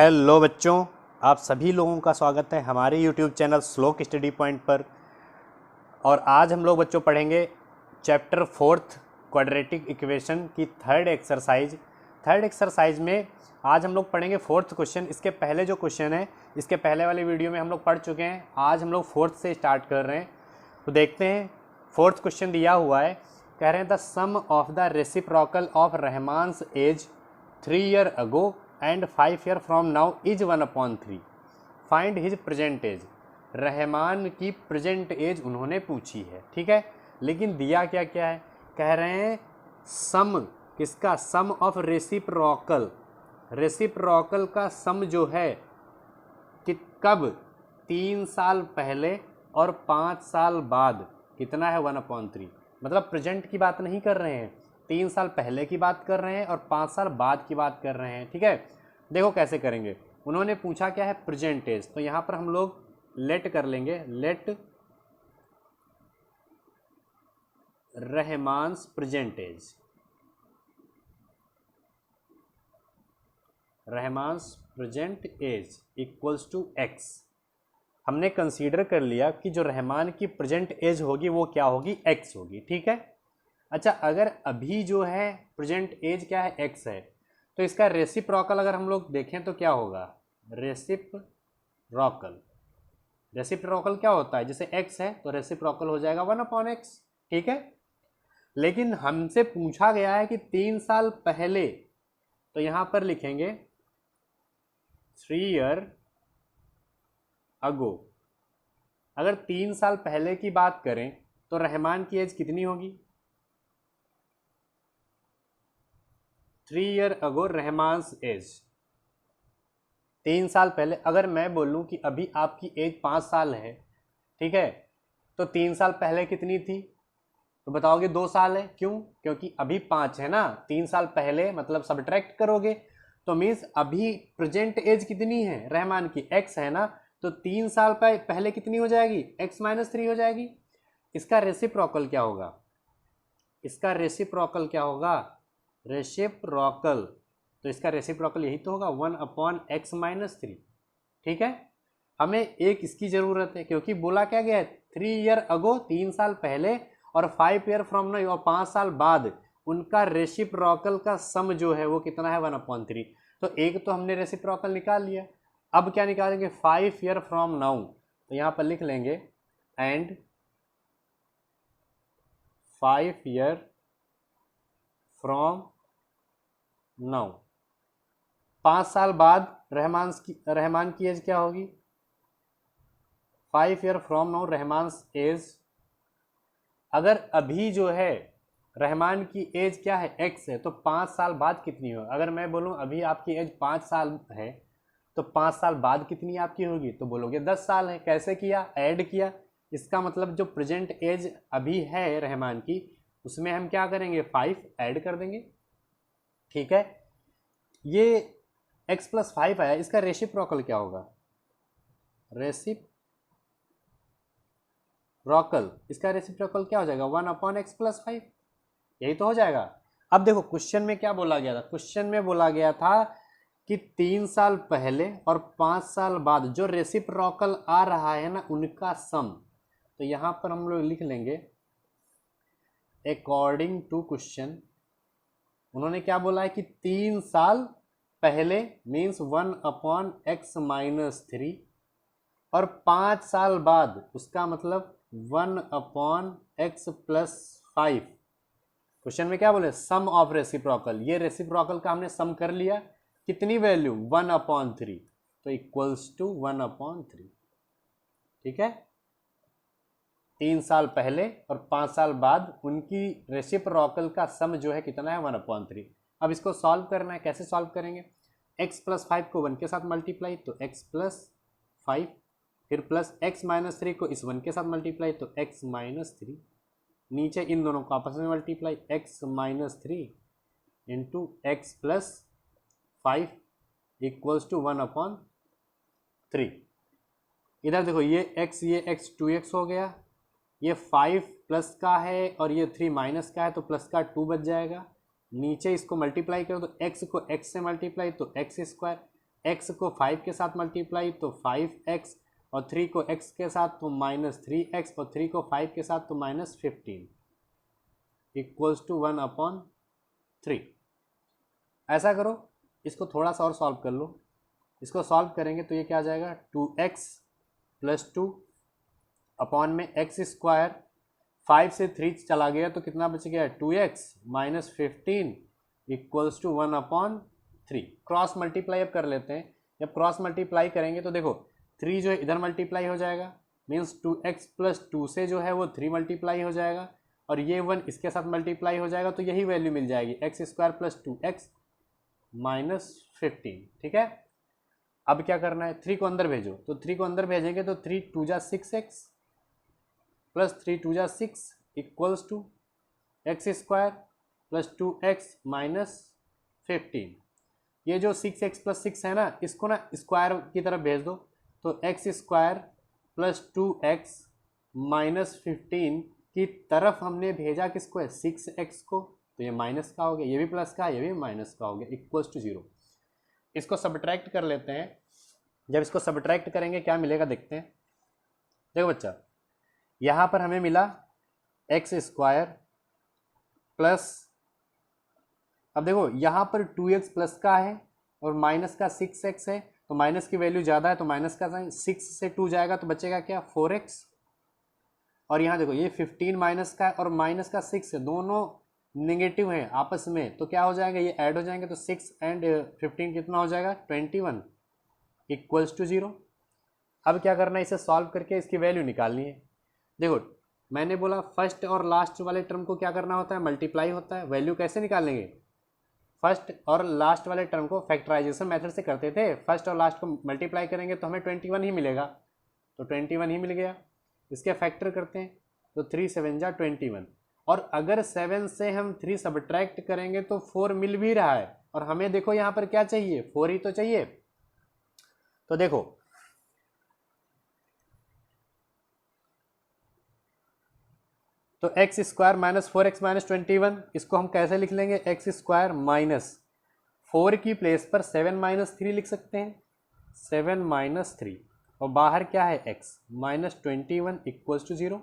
Hello बच्चों, आप सभी लोगों का स्वागत है हमारे यूट्यूब चैनल श्लोक स्टडी पॉइंट पर। और आज हम लोग बच्चों पढ़ेंगे चैप्टर 4 क्वाड्रेटिक इक्वेशन की थर्ड एक्सरसाइज में आज हम लोग पढ़ेंगे 4th क्वेश्चन। इसके पहले जो क्वेश्चन है, इसके पहले वाले वीडियो में हम लोग पढ़ चुके हैं। आज हम लोग 4th से स्टार्ट कर रहे हैं, तो देखते हैं। 4th क्वेश्चन दिया हुआ है, कह रहे हैं the sum of the reciprocal of Rahman's age 3 year ago and 5 year from now is 1/3। Find his present age. Rahman की प्रेजेंट एज उन्होंने पूछी है, ठीक है। लेकिन दिया क्या क्या है, कह रहे हैं सम किसका, सम ऑफ रेसिप्रोकल का सम जो है कि कब 3 साल पहले और 5 साल बाद कितना है 1/3। मतलब प्रेजेंट की बात नहीं कर रहे हैं, 3 साल पहले की बात कर रहे हैं और 5 साल बाद की बात कर रहे हैं, ठीक है। देखो कैसे करेंगे, उन्होंने पूछा क्या है प्रेजेंट एज, तो यहाँ पर हम लोग लेट कर लेंगे, let Rahman's present age, Rahman's present age equals to x. हमने कंसीडर कर लिया कि जो रहमान की प्रेजेंट एज होगी वो क्या होगी, एक्स होगी, ठीक है। अच्छा, अगर अभी जो है प्रेजेंट एज क्या है, एक्स है, तो इसका रेसिप्रोकल अगर हम लोग देखें तो क्या होगा, रेसिप्रोकल क्या होता है, जैसे एक्स है तो रेसिप्रोकल हो जाएगा 1/x, ठीक है। लेकिन हमसे पूछा गया है कि 3 साल पहले, तो यहां पर लिखेंगे 3 ईयर अगो। अगर 3 साल पहले की बात करें तो रहमान की एज कितनी होगी, 3 ईयर अगो रहमान्स एज, 3 साल पहले। अगर मैं बोलूं कि अभी आपकी एज 5 साल है, ठीक है, तो 3 साल पहले कितनी थी, तो बताओगे 2 साल है। क्यों, क्योंकि अभी 5 है ना, 3 साल पहले मतलब सब्ट्रैक्ट करोगे तो मीन्स अभी प्रेजेंट एज कितनी है रहमान की, एक्स है ना, तो 3 साल पहले कितनी हो जाएगी, x-3 हो जाएगी। इसका रेसिप्रोकल क्या होगा, इसका रेसिप्रोकल क्या होगा, रेसिप्रोकल, तो इसका रेसिप्रोकल यही तो होगा 1/x-3, ठीक है। हमें एक इसकी ज़रूरत है, क्योंकि बोला क्या गया है 3 ईयर अगो, 3 साल पहले, और 5 ईयर फ्रॉम नाउ और 5 साल बाद उनका रेसिप्रोकल का सम जो है वो कितना है 1/3। तो एक तो हमने रेसिप्रोकल निकाल लिया, अब क्या निकालेंगे 5 ईयर फ्रॉम नाउ, तो यहाँ पर लिख लेंगे एंड 5 ईयर फ्रॉम नाउ। 5 साल बाद रहमान की एज क्या होगी, 5 ईयर फ्रॉम नाउ रहमान्स एज। अगर अभी जो है रहमान की एज क्या है, एक्स है, तो 5 साल बाद कितनी हो। अगर मैं बोलूं अभी आपकी एज 5 साल है, तो 5 साल बाद कितनी आपकी होगी, तो बोलोगे 10 साल है। कैसे किया, ऐड किया। इसका मतलब जो प्रेजेंट एज अभी है रहमान की, उसमें हम क्या करेंगे 5 ऐड कर देंगे, ठीक है। ये x+5 आया, इसका रेसिप्रोकल क्या होगा, इसका रेसिप्रोकल क्या हो जाएगा 1/x+5, यही तो हो जाएगा। अब देखो क्वेश्चन में क्या बोला गया था, क्वेश्चन में बोला गया था कि 3 साल पहले और 5 साल बाद जो रेसिप्रोकल आ रहा है ना उनका सम। तो यहां पर हम लोग लिख लेंगे अकॉर्डिंग टू क्वेश्चन, उन्होंने क्या बोला है कि 3 साल पहले मीन्स 1/x-3 और 5 साल बाद उसका मतलब 1/x+5। क्वेश्चन में क्या बोले, सम ऑफ रेसिप्रोकल, ये रेसिप्रोकल का हमने सम कर लिया, कितनी वैल्यू 1/3, तो इक्वल्स टू 1/3, ठीक है। 3 साल पहले और 5 साल बाद उनकी रेसिप्रोकल का सम जो है कितना है 1/3। अब इसको सॉल्व करना है, कैसे सॉल्व करेंगे, x+5 को 1 के साथ मल्टीप्लाई तो x+5, फिर प्लस x-3 को इस 1 के साथ मल्टीप्लाई तो x-3, नीचे इन दोनों को आपस में multiply x-3 into x+5 equals to 1/3। इधर देखो ये x 2x हो गया, ये 5 प्लस का है और ये 3 माइनस का है, तो प्लस का 2 बच जाएगा। नीचे इसको मल्टीप्लाई करो तो x को x से मल्टीप्लाई तो x स्क्वायर, x को 5 के साथ मल्टीप्लाई तो 5x, और 3 को x के साथ तो -3x, और 3 को 5 के साथ तो -15 इक्वल्स टू 1/3। ऐसा करो, इसको थोड़ा सा और सॉल्व कर लो। इसको सॉल्व करेंगे तो ये क्या आ जाएगा, 2x + 2 अपॉन में x²। 5 से 3 चला गया तो कितना बच गया, 2x - 15 equals to 1/3। Cross multiply अब कर लेते हैं। जब क्रॉस मल्टीप्लाई करेंगे तो देखो 3 जो है इधर मल्टीप्लाई हो जाएगा, मीन्स 2x + 2 से जो है वो 3 मल्टीप्लाई हो जाएगा, और ये 1 इसके साथ मल्टीप्लाई हो जाएगा तो यही वैल्यू मिल जाएगी, x² + 2x - 15। ठीक है, अब क्या करना है, 3 को अंदर भेजो, तो 3 को अंदर भेजेंगे तो 3 × 2 = 6x + 3 × 2 = 6 equals to x² + 2x - 15। ये जो 6x + 6 है ना, इसको ना स्क्वायर की तरफ भेज दो, तो x² + 2x - 15 की तरफ हमने भेजा किसको है, 6x को, तो ये माइनस का हो गया, ये भी प्लस का, ये भी माइनस का हो गया, इक्वल्स टू 0। इसको सब्ट्रैक्ट कर लेते हैं। जब इसको सब्ट्रैक्ट करेंगे क्या मिलेगा देखते हैं। देखो बच्चा, यहाँ पर हमें मिला x² प्लस, अब देखो यहाँ पर 2x प्लस का है और माइनस का 6x है, तो माइनस की वैल्यू ज़्यादा है तो माइनस का साइन, 6 से 2 जाएगा तो बचेगा क्या, 4x। और यहाँ देखो ये 15 माइनस का है और माइनस का 6 है, दोनों नेगेटिव हैं आपस में, तो क्या हो जाएगा, ये ऐड हो जाएंगे, तो 6 and 15 कितना हो जाएगा, 21 इक्वल्स टू 0। अब क्या करना है, इसे सॉल्व करके इसकी वैल्यू निकालनी है। देखो मैंने बोला फर्स्ट और लास्ट वाले टर्म को क्या करना होता है, मल्टीप्लाई होता है। वैल्यू कैसे निकालेंगे, फर्स्ट और लास्ट वाले टर्म को फैक्टराइजेशन मेथड से करते थे, फर्स्ट और लास्ट को मल्टीप्लाई करेंगे तो हमें 21 ही मिलेगा, तो 21 ही मिल गया। इसके फैक्टर करते हैं तो 3 × 7 = 21, और अगर 7 से हम 3 सब्ट्रैक्ट करेंगे तो 4 मिल भी रहा है, और हमें देखो यहाँ पर क्या चाहिए, 4 ही तो चाहिए। तो देखो तो x² - 4x - 21, इसको हम कैसे लिख लेंगे, x² माइनस 4 की प्लेस पर 7 - 3 लिख सकते हैं, 7 - 3, और बाहर क्या है x -21 इक्वल्स टू 0।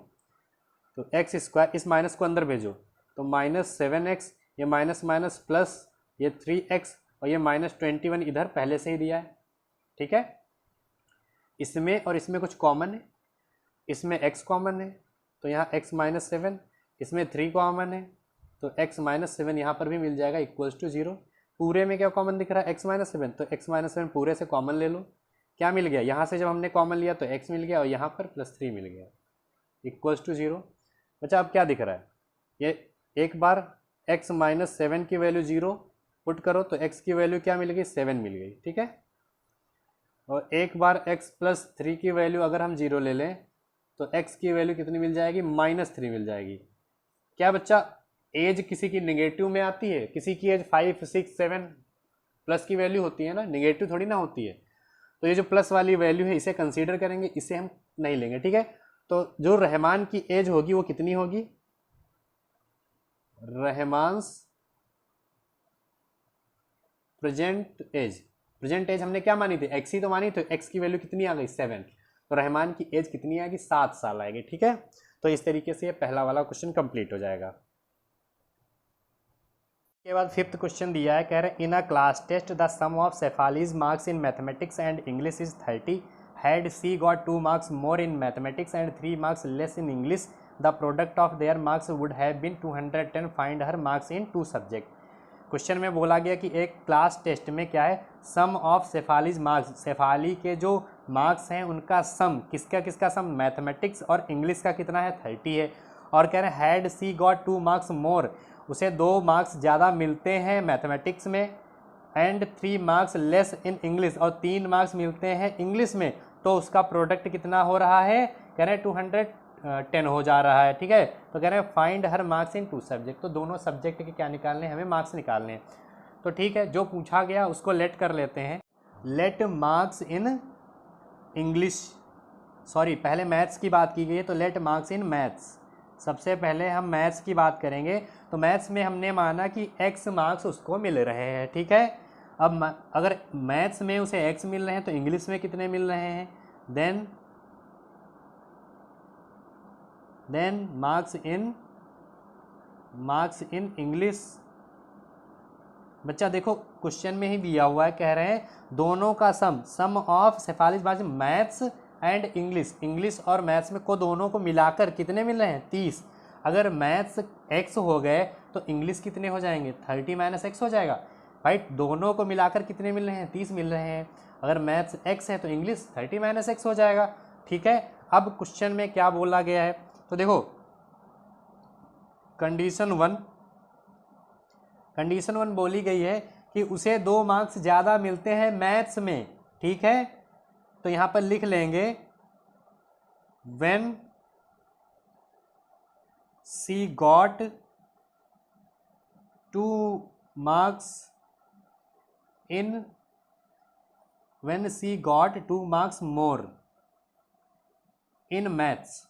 तो x², इस माइनस को अंदर भेजो तो -7x, ये माइनस माइनस प्लस, ये 3x, और ये -21 इधर पहले से ही दिया है। ठीक है, इसमें और इसमें कुछ कॉमन है, इसमें x कॉमन है तो यहाँ x - 7, इसमें 3 कॉमन है तो x - 7 यहाँ पर भी मिल जाएगा इक्वल्स टू 0। पूरे में क्या कॉमन दिख रहा है, x - 7, तो x - 7 पूरे से कॉमन ले लो, क्या मिल गया, यहाँ से जब हमने कॉमन लिया तो x मिल गया और यहाँ पर +3 मिल गया इक्वल्स टू 0। बच्चा अब क्या दिख रहा है, ये एक बार x - 7 की वैल्यू 0 पुट करो तो x की वैल्यू क्या मिल गई, 7 मिल गई। ठीक है, और एक बार x + 3 की वैल्यू अगर हम 0 ले लें तो x की वैल्यू कितनी मिल जाएगी, -3 मिल जाएगी। क्या बच्चा एज किसी की नेगेटिव में आती है, किसी की एज 5, 6, 7 प्लस की वैल्यू होती है ना, नेगेटिव थोड़ी ना होती है। तो ये जो प्लस वाली वैल्यू है इसे कंसीडर करेंगे, इसे हम नहीं लेंगे। ठीक है, तो जो रहमान की एज होगी वो कितनी होगी, रहमान्स प्रेजेंट एज हमने क्या मानी थी, x ही तो मानी, तो x की वैल्यू कितनी आ गई, 7, तो रहमान की एज कितनी आएगी, 7 साल आएगी। ठीक है, तो इस तरीके से ये पहला वाला क्वेश्चन कंप्लीट हो जाएगा। के बाद 5th क्वेश्चन दिया है, कह रहे in a class test the sum of Shefali's marks in mathematics and English is 30, had she got 2 marks more in mathematics and 3 marks less in English, the product of their marks would have been 210, find her marks in 2 subject. Question में बोला गया कि एक class test में क्या है, सम of Shefali's marks, Shefali के जो मार्क्स हैं उनका सम, किसका किसका सम, मैथमेटिक्स और इंग्लिश का कितना है, 30 है, और कह रहे हैं had she got 2 marks more, उसे 2 मार्क्स ज़्यादा मिलते हैं मैथमेटिक्स में, and 3 marks less in English, और 3 मार्क्स मिलते हैं इंग्लिश में, तो उसका प्रोडक्ट कितना हो रहा है, कह रहे हैं 210 हो जा रहा है। ठीक है, तो कह रहे हैं find her marks in 2 subject, तो दोनों सब्जेक्ट के क्या निकालने हैं, हमें मार्क्स निकालने हैं। तो ठीक है, जो पूछा गया उसको लेट कर लेते हैं, let marks in English, sorry पहले मैथ्स की बात की गई है तो लेट मार्क्स इन मैथ्स, सबसे पहले हम मैथ्स की बात करेंगे। तो मैथ्स में हमने माना कि x मार्क्स उसको मिल रहे हैं। ठीक है, अब अगर मैथ्स में उसे x मिल रहे हैं तो इंग्लिश में कितने मिल रहे हैं, देन मार्क्स इन इंग्लिश। बच्चा देखो क्वेश्चन में ही दिया हुआ है, कह रहे हैं दोनों का सम ऑफ सेफालिस मैथ्स एंड इंग्लिश और मैथ्स में को दोनों को मिलाकर कितने मिल रहे हैं 30। अगर मैथ्स x हो गए तो इंग्लिश कितने हो जाएंगे 30 - x हो जाएगा। भाई दोनों को मिलाकर कितने मिल रहे हैं 30 मिल रहे हैं। अगर मैथ्स x है तो इंग्लिश 30 - x हो जाएगा। ठीक है, अब क्वेश्चन में क्या बोला गया है तो देखो कंडीशन वन बोली गई है कि उसे 2 मार्क्स ज़्यादा मिलते हैं मैथ्स में। ठीक है, तो यहाँ पर लिख लेंगे when she got 2 marks more in maths.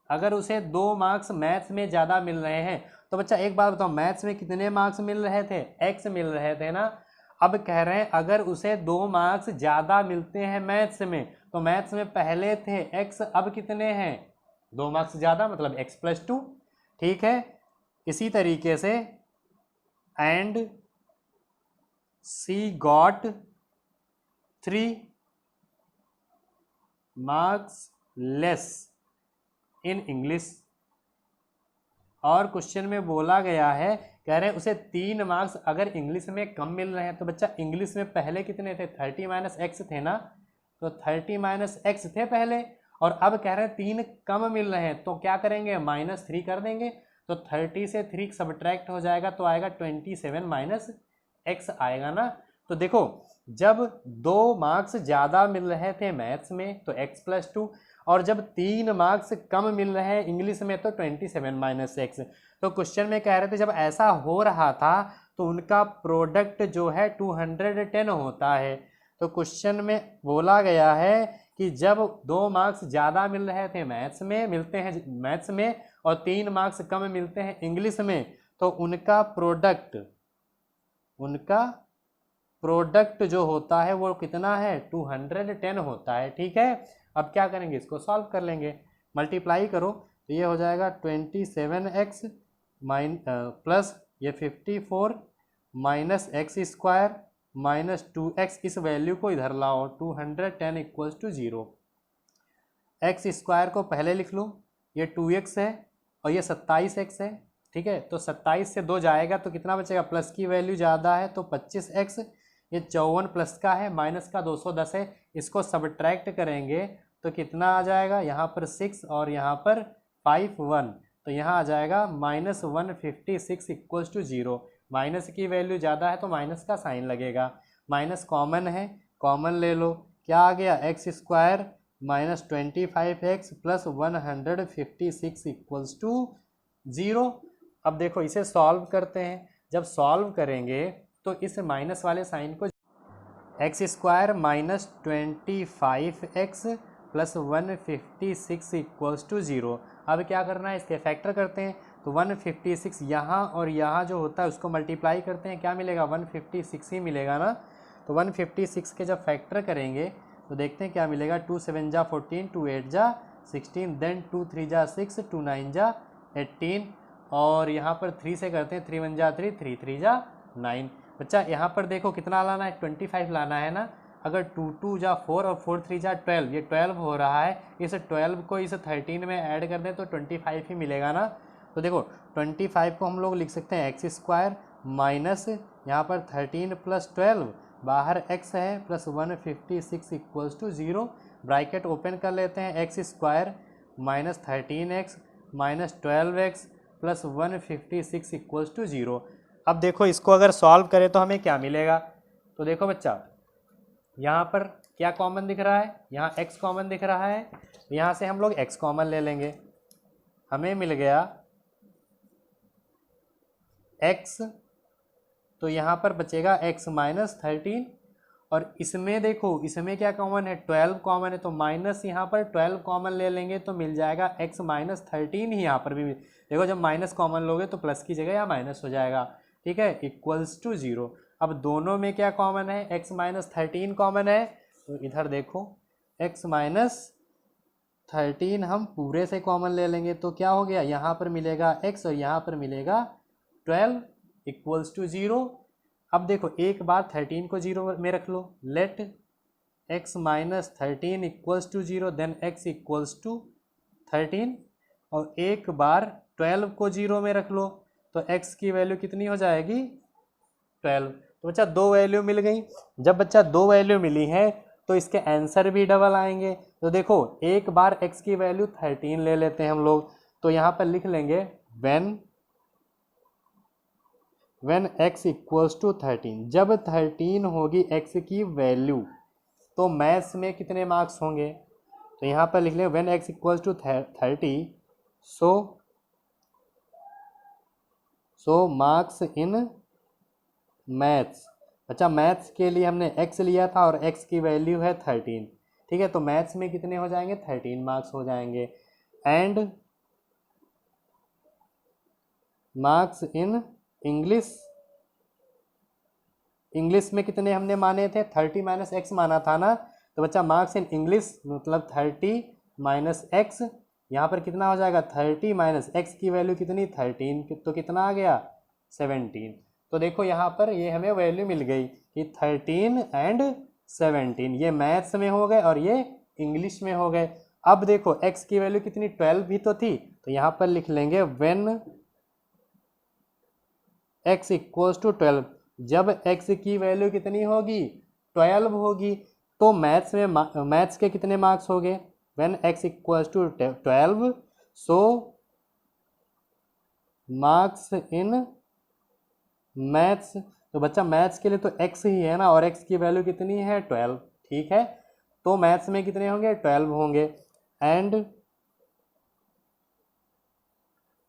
अगर उसे 2 मार्क्स मैथ्स में ज़्यादा मिल रहे हैं तो बच्चा एक बात बताओ, मैथ्स में कितने मार्क्स मिल रहे थे x मिल रहे थे ना। अब कह रहे हैं अगर उसे 2 मार्क्स ज़्यादा मिलते हैं मैथ्स में, तो मैथ्स में पहले थे x, अब कितने हैं 2 मार्क्स ज़्यादा, मतलब x + 2। ठीक है, इसी तरीके से and she got 3 marks less in English. और क्वेश्चन में बोला गया है, कह रहे हैं उसे 3 मार्क्स अगर इंग्लिश में कम मिल रहे हैं। तो बच्चा इंग्लिश में पहले कितने थे 30 - x थे ना, तो 30 - x थे पहले, और अब कह रहे हैं 3 कम मिल रहे हैं तो क्या करेंगे -3 कर देंगे। तो 30 से 3 सब्ट्रैक्ट हो जाएगा तो आएगा 27 - x आएगा ना। तो देखो जब 2 मार्क्स ज़्यादा मिल रहे थे मैथ्स में तो x + 2, और जब 3 मार्क्स कम मिल रहे हैं इंग्लिश में तो 27 - x। तो क्वेश्चन में कह रहे थे जब ऐसा हो रहा था तो उनका प्रोडक्ट जो है 210 होता है। तो क्वेश्चन में बोला गया है कि जब 2 मार्क्स ज़्यादा मिल रहे थे मैथ्स में और 3 मार्क्स कम मिलते हैं इंग्लिश में, तो उनका प्रोडक्ट जो होता है वो कितना है 210 होता है। ठीक है, अब क्या करेंगे इसको सॉल्व कर लेंगे, मल्टीप्लाई करो तो ये हो जाएगा 27x प्लस ये 54 माइनस x² - 2x। इस वैल्यू को इधर लाओ 210 = 0। x² को पहले लिख लो, ये 2x है और ये 27x है। ठीक है, तो 27 से 2 जाएगा तो कितना बचेगा, प्लस की वैल्यू ज़्यादा है तो 25x, ये 54 प्लस का है माइनस का 210 है, इसको सब्ट्रैक्ट करेंगे तो कितना आ जाएगा, यहाँ पर 6 और यहाँ पर 5 1, तो यहाँ आ जाएगा -156 = 0। माइनस की वैल्यू ज़्यादा है तो माइनस का साइन लगेगा, माइनस कॉमन है, कॉमन ले लो, क्या आ गया x² - 25x + 156 = 0। अब देखो इसे सॉल्व करते हैं, जब सॉल्व करेंगे तो इस माइनस वाले साइन को x² - 25x + 156 = 0। अब क्या करना है, इसके फैक्टर करते हैं तो 156 यहाँ और यहाँ जो होता है उसको मल्टीप्लाई करते हैं, क्या मिलेगा 156 ही मिलेगा ना। तो 156 के जब फैक्टर करेंगे तो देखते हैं क्या मिलेगा, 2 7 जा 14, 2 8 जा 16, देन 2 3 जा 6, 2 9 जा 18, और यहाँ पर 3 से करते हैं, 3 1 जा 3, 3 3 जा 9। बच्चा यहाँ पर देखो कितना लाना है 25 लाना है ना। अगर 2 2 जा 4 और 4 3 जा 12, ये 12 हो रहा है, इस 12 को इस 13 में ऐड कर दें तो 25 ही मिलेगा ना। तो देखो 25 को हम लोग लिख सकते हैं x² माइनस यहाँ पर 13 + 12, बाहर x है प्लस 156 = 0, ब्रैकेट ओपन कर लेते हैं, x² - 13x - 12x + 156 = 0। अब देखो इसको अगर सॉल्व करें तो हमें क्या मिलेगा, तो देखो बच्चा यहाँ पर क्या कॉमन दिख रहा है, यहाँ x कॉमन दिख रहा है, यहाँ से हम लोग x कॉमन ले लेंगे, हमें मिल गया x, तो यहाँ पर बचेगा x - 13, और इसमें देखो इसमें क्या कॉमन है 12 कॉमन है, तो माइनस यहाँ पर 12 कॉमन ले लेंगे तो मिल जाएगा x - 13 ही यहाँ पर भी। देखो जब माइनस कॉमन लोगे तो प्लस की जगह या माइनस हो जाएगा, ठीक है, = 0। अब दोनों में क्या कॉमन है, x माइनस 13 कॉमन है, तो इधर देखो x माइनस 13 हम पूरे से कॉमन ले लेंगे, तो क्या हो गया, यहाँ पर मिलेगा x और यहाँ पर मिलेगा 12 इक्वल्स टू 0। अब देखो एक बार 13 को 0 में रख लो, let x minus 13 equals to 0, then x equals to 13, और एक बार 12 को 0 में रख लो, तो x की वैल्यू कितनी हो जाएगी, 12। तो बच्चा दो वैल्यू मिल गई। जब बच्चा दो वैल्यू मिली है तो इसके आंसर भी डबल आएंगे। तो देखो एक बार x की वैल्यू 13 ले लेते हैं हम लोग, तो यहाँ पर लिख लेंगे when x इक्वल्स टू 13, जब 13 होगी x की वैल्यू तो मैथ्स में कितने मार्क्स होंगे, तो यहाँ पर लिख लें when x equals to 30, so marks in maths. अच्छा मैथ्स के लिए हमने x लिया था और x की वैल्यू है 13, ठीक है, तो मैथ्स में कितने हो जाएंगे, 13 मार्क्स हो जाएंगे। एंड मार्क्स इन इंग्लिश में कितने हमने माने थे, 30 माइनस एक्स माना था ना, तो बच्चा मार्क्स इन इंग्लिश मतलब 30 माइनस एक्स, यहाँ पर कितना हो जाएगा, 30 माइनस एक्स की वैल्यू कितनी, 13, तो कितना आ गया, 17। तो देखो यहाँ पर ये हमें वैल्यू मिल गई कि 13 एंड 17, ये मैथ्स में हो गए और ये इंग्लिश में हो गए। अब देखो x की वैल्यू कितनी, 12 भी तो थी, तो यहाँ पर लिख लेंगे व्हेन x इक्वल्स टू 12, जब x की वैल्यू कितनी होगी, 12 होगी, तो मैथ्स के कितने मार्क्स हो गए, when x equals to 12, so marks in maths. तो बच्चा मैथ्स के लिए तो x ही है ना, और x की वैल्यू कितनी है, 12, ठीक है, तो मैथ्स में कितने होंगे, 12 होंगे। एंड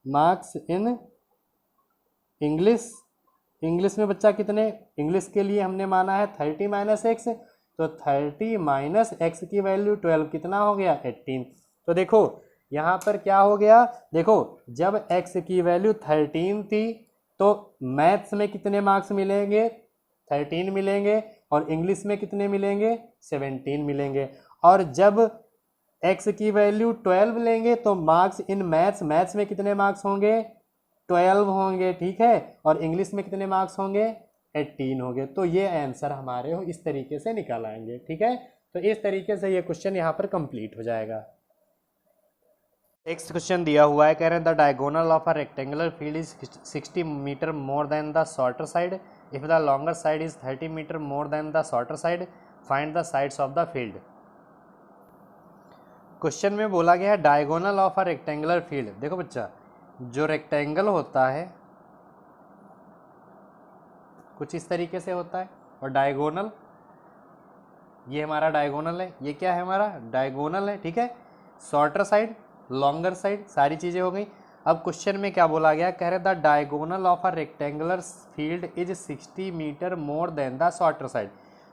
मार्क्स इन इंग्लिश में बच्चा कितने, इंग्लिश के लिए हमने माना है 30 माइनस एक्स, तो 30 माइनस एक्स की वैल्यू 12, कितना हो गया, 18। तो देखो यहाँ पर क्या हो गया, देखो जब x की वैल्यू 13 थी तो मैथ्स में कितने मार्क्स मिलेंगे, 13 मिलेंगे, और इंग्लिश में कितने मिलेंगे, 17 मिलेंगे। और जब x की वैल्यू 12 लेंगे तो मार्क्स इन मैथ्स में कितने मार्क्स होंगे, 12 होंगे, ठीक है, और इंग्लिश में कितने मार्क्स होंगे, 18 होंगे। तो ये आंसर हमारे हो इस तरीके से निकाल आएंगे, ठीक है। तो इस तरीके से ये क्वेश्चन यहाँ पर कंप्लीट हो जाएगा। नेक्स्ट क्वेश्चन दिया हुआ है, कह रहे हैं the diagonal of a rectangular field is 60 metre more than the shorter side, if the longer side is 30 metre more than the shorter side, find the sides of the field. Question में बोला गया है diagonal of a rectangular field. देखो बच्चा जो rectangle होता है कुछ इस तरीके से होता है, और डायगोनल ये हमारा डायगोनल है, ये क्या है हमारा डायगोनल है, ठीक है, शॉर्टर साइड लॉन्गर साइड, सारी चीज़ें हो गई। अब क्वेश्चन में क्या बोला गया, कह रहे the diagonal of a rectangular field is 60 metre more than the shorter side.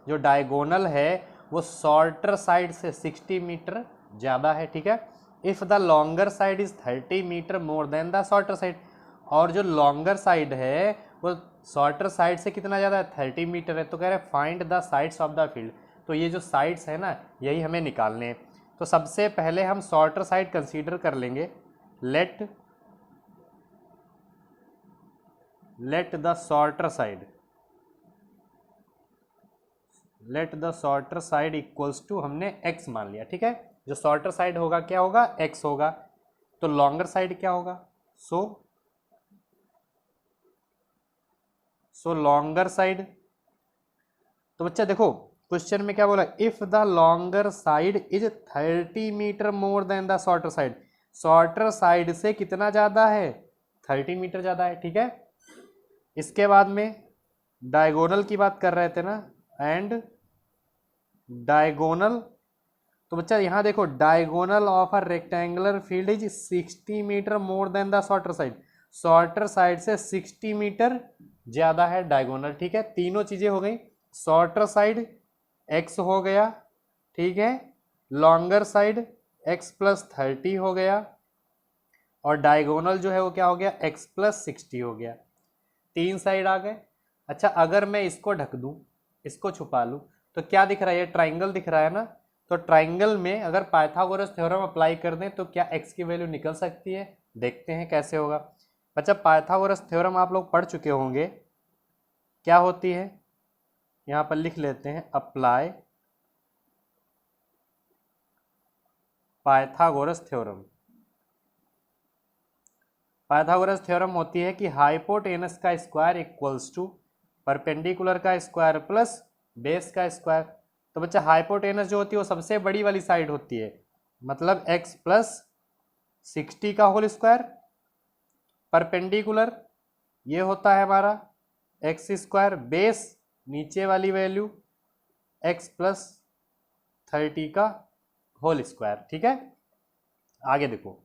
जो डायगोनल है वो शॉर्टर साइड से 60 मीटर ज़्यादा है, ठीक है। If the longer side is 30 metre more than the shorter side, और जो लॉन्गर साइड है वो शॉर्टर साइड से कितना ज़्यादा है, 30 मीटर है। तो कह रहे हैं find the sides of the field. तो ये जो साइड्स है ना यही हमें निकालने हैं। तो सबसे पहले हम शॉर्टर साइड कंसीडर कर लेंगे। Let the shorter side equals to, हमने x मान लिया, ठीक है। जो शॉर्टर साइड होगा क्या होगा, x होगा। तो लॉन्गर साइड क्या होगा, सो लॉन्गर साइड। तो बच्चा देखो क्वेश्चन में क्या बोला, if the longer side is 30 metre more than the shorter side, shorter side से कितना ज़्यादा है, 30 मीटर ज़्यादा है, ठीक है। इसके बाद में डायगोनल की बात कर रहे थे ना, एंड डायगोनल। तो बच्चा यहाँ देखो diagonal of a rectangular field is 60 metre more than the shorter side, shorter side से 60 मीटर ज़्यादा है डायगोनल, ठीक है। तीनों चीज़ें हो गई, शॉर्टर साइड x हो गया, ठीक है, लॉन्गर साइड x प्लस 30 हो गया, और डायगोनल जो है वो क्या हो गया, x प्लस 60 हो गया। तीन साइड आ गए। अच्छा अगर मैं इसको ढक दूं, इसको छुपा लूं, तो क्या दिख रहा है, ये ट्राइंगल दिख रहा है ना। तो ट्राइंगल में अगर पाइथागोरस थ्योरम अप्लाई कर दें तो क्या x की वैल्यू निकल सकती है, देखते हैं कैसे होगा। बच्चा पाइथागोरस थ्योरम आप लोग पढ़ चुके होंगे, क्या होती है, यहाँ पर लिख लेते हैं, apply Pythagoras theorem. Pythagoras theorem होती है कि हाइपोटेनस का स्क्वायर इक्वल्स टू परपेंडिकुलर का स्क्वायर प्लस बेस का स्क्वायर। तो बच्चा हाइपोटेनस जो होती है वो सबसे बड़ी वाली साइड होती है, मतलब x प्लस 60 का होल स्क्वायर, परपेंडिकुलर ये होता है हमारा एक्स स्क्वायर, बेस नीचे वाली वैल्यू x प्लस 30 का होल स्क्वायर। ठीक है, आगे देखो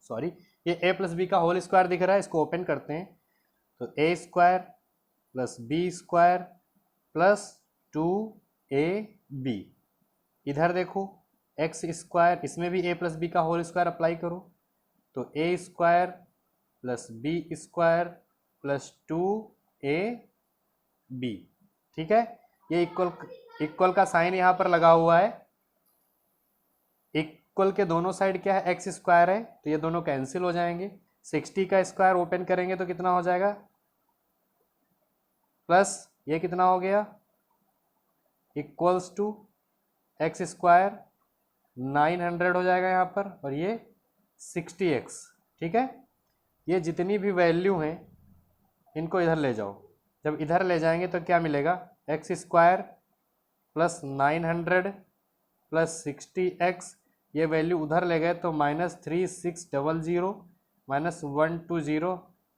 सॉरी, ये a प्लस बी का होल स्क्वायर दिख रहा है, इसको ओपन करते हैं। तो A square plus B square plus 2ab, इधर देखो एक्स स्क्वायर, इसमें भी a प्लस बी का होल स्क्वायर अप्लाई करो, तो A square plus B square plus 2ab। ठीक है, ये इक्वल का साइन यहाँ पर लगा हुआ है, इक्वल के दोनों साइड क्या है, एक्स स्क्वायर है, तो ये दोनों कैंसिल हो जाएंगे। 60 का स्क्वायर ओपन करेंगे तो कितना हो जाएगा, प्लस ये कितना हो गया, इक्वल्स टू एक्स स्क्वायर 900 हो जाएगा यहाँ पर, और ये 60x। ठीक है, ये जितनी भी वैल्यू हैं इनको इधर ले जाओ, जब इधर ले जाएंगे तो क्या मिलेगा, x square plus 900 plus 60x, ये वैल्यू उधर ले गए तो -3600 -120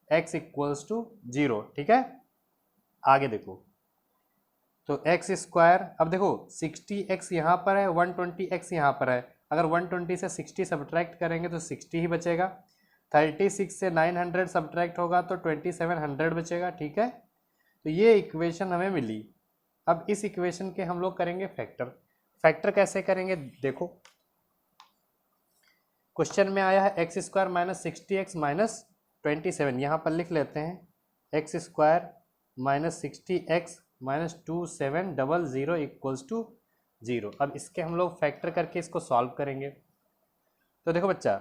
x इक्वल्स टू 0। ठीक है, आगे देखो, तो एक्स स्क्वायर, अब देखो 60x यहाँ पर है, 120x यहाँ पर है, अगर 120 से 60 सब्ट्रैक्ट करेंगे तो 60 ही बचेगा, 36 से 900 सब्ट्रैक्ट होगा तो 2700 बचेगा। ठीक है, तो ये इक्वेशन हमें मिली। अब इस इक्वेशन के हम लोग करेंगे फैक्टर। फैक्टर कैसे करेंगे देखो, क्वेश्चन में आया है x square minus 60x minus 27, यहाँ पर लिख लेते हैं x square minus 60x minus 2700 equals to 0। अब इसके हम लोग फैक्टर करके इसको सॉल्व करेंगे। तो देखो बच्चा,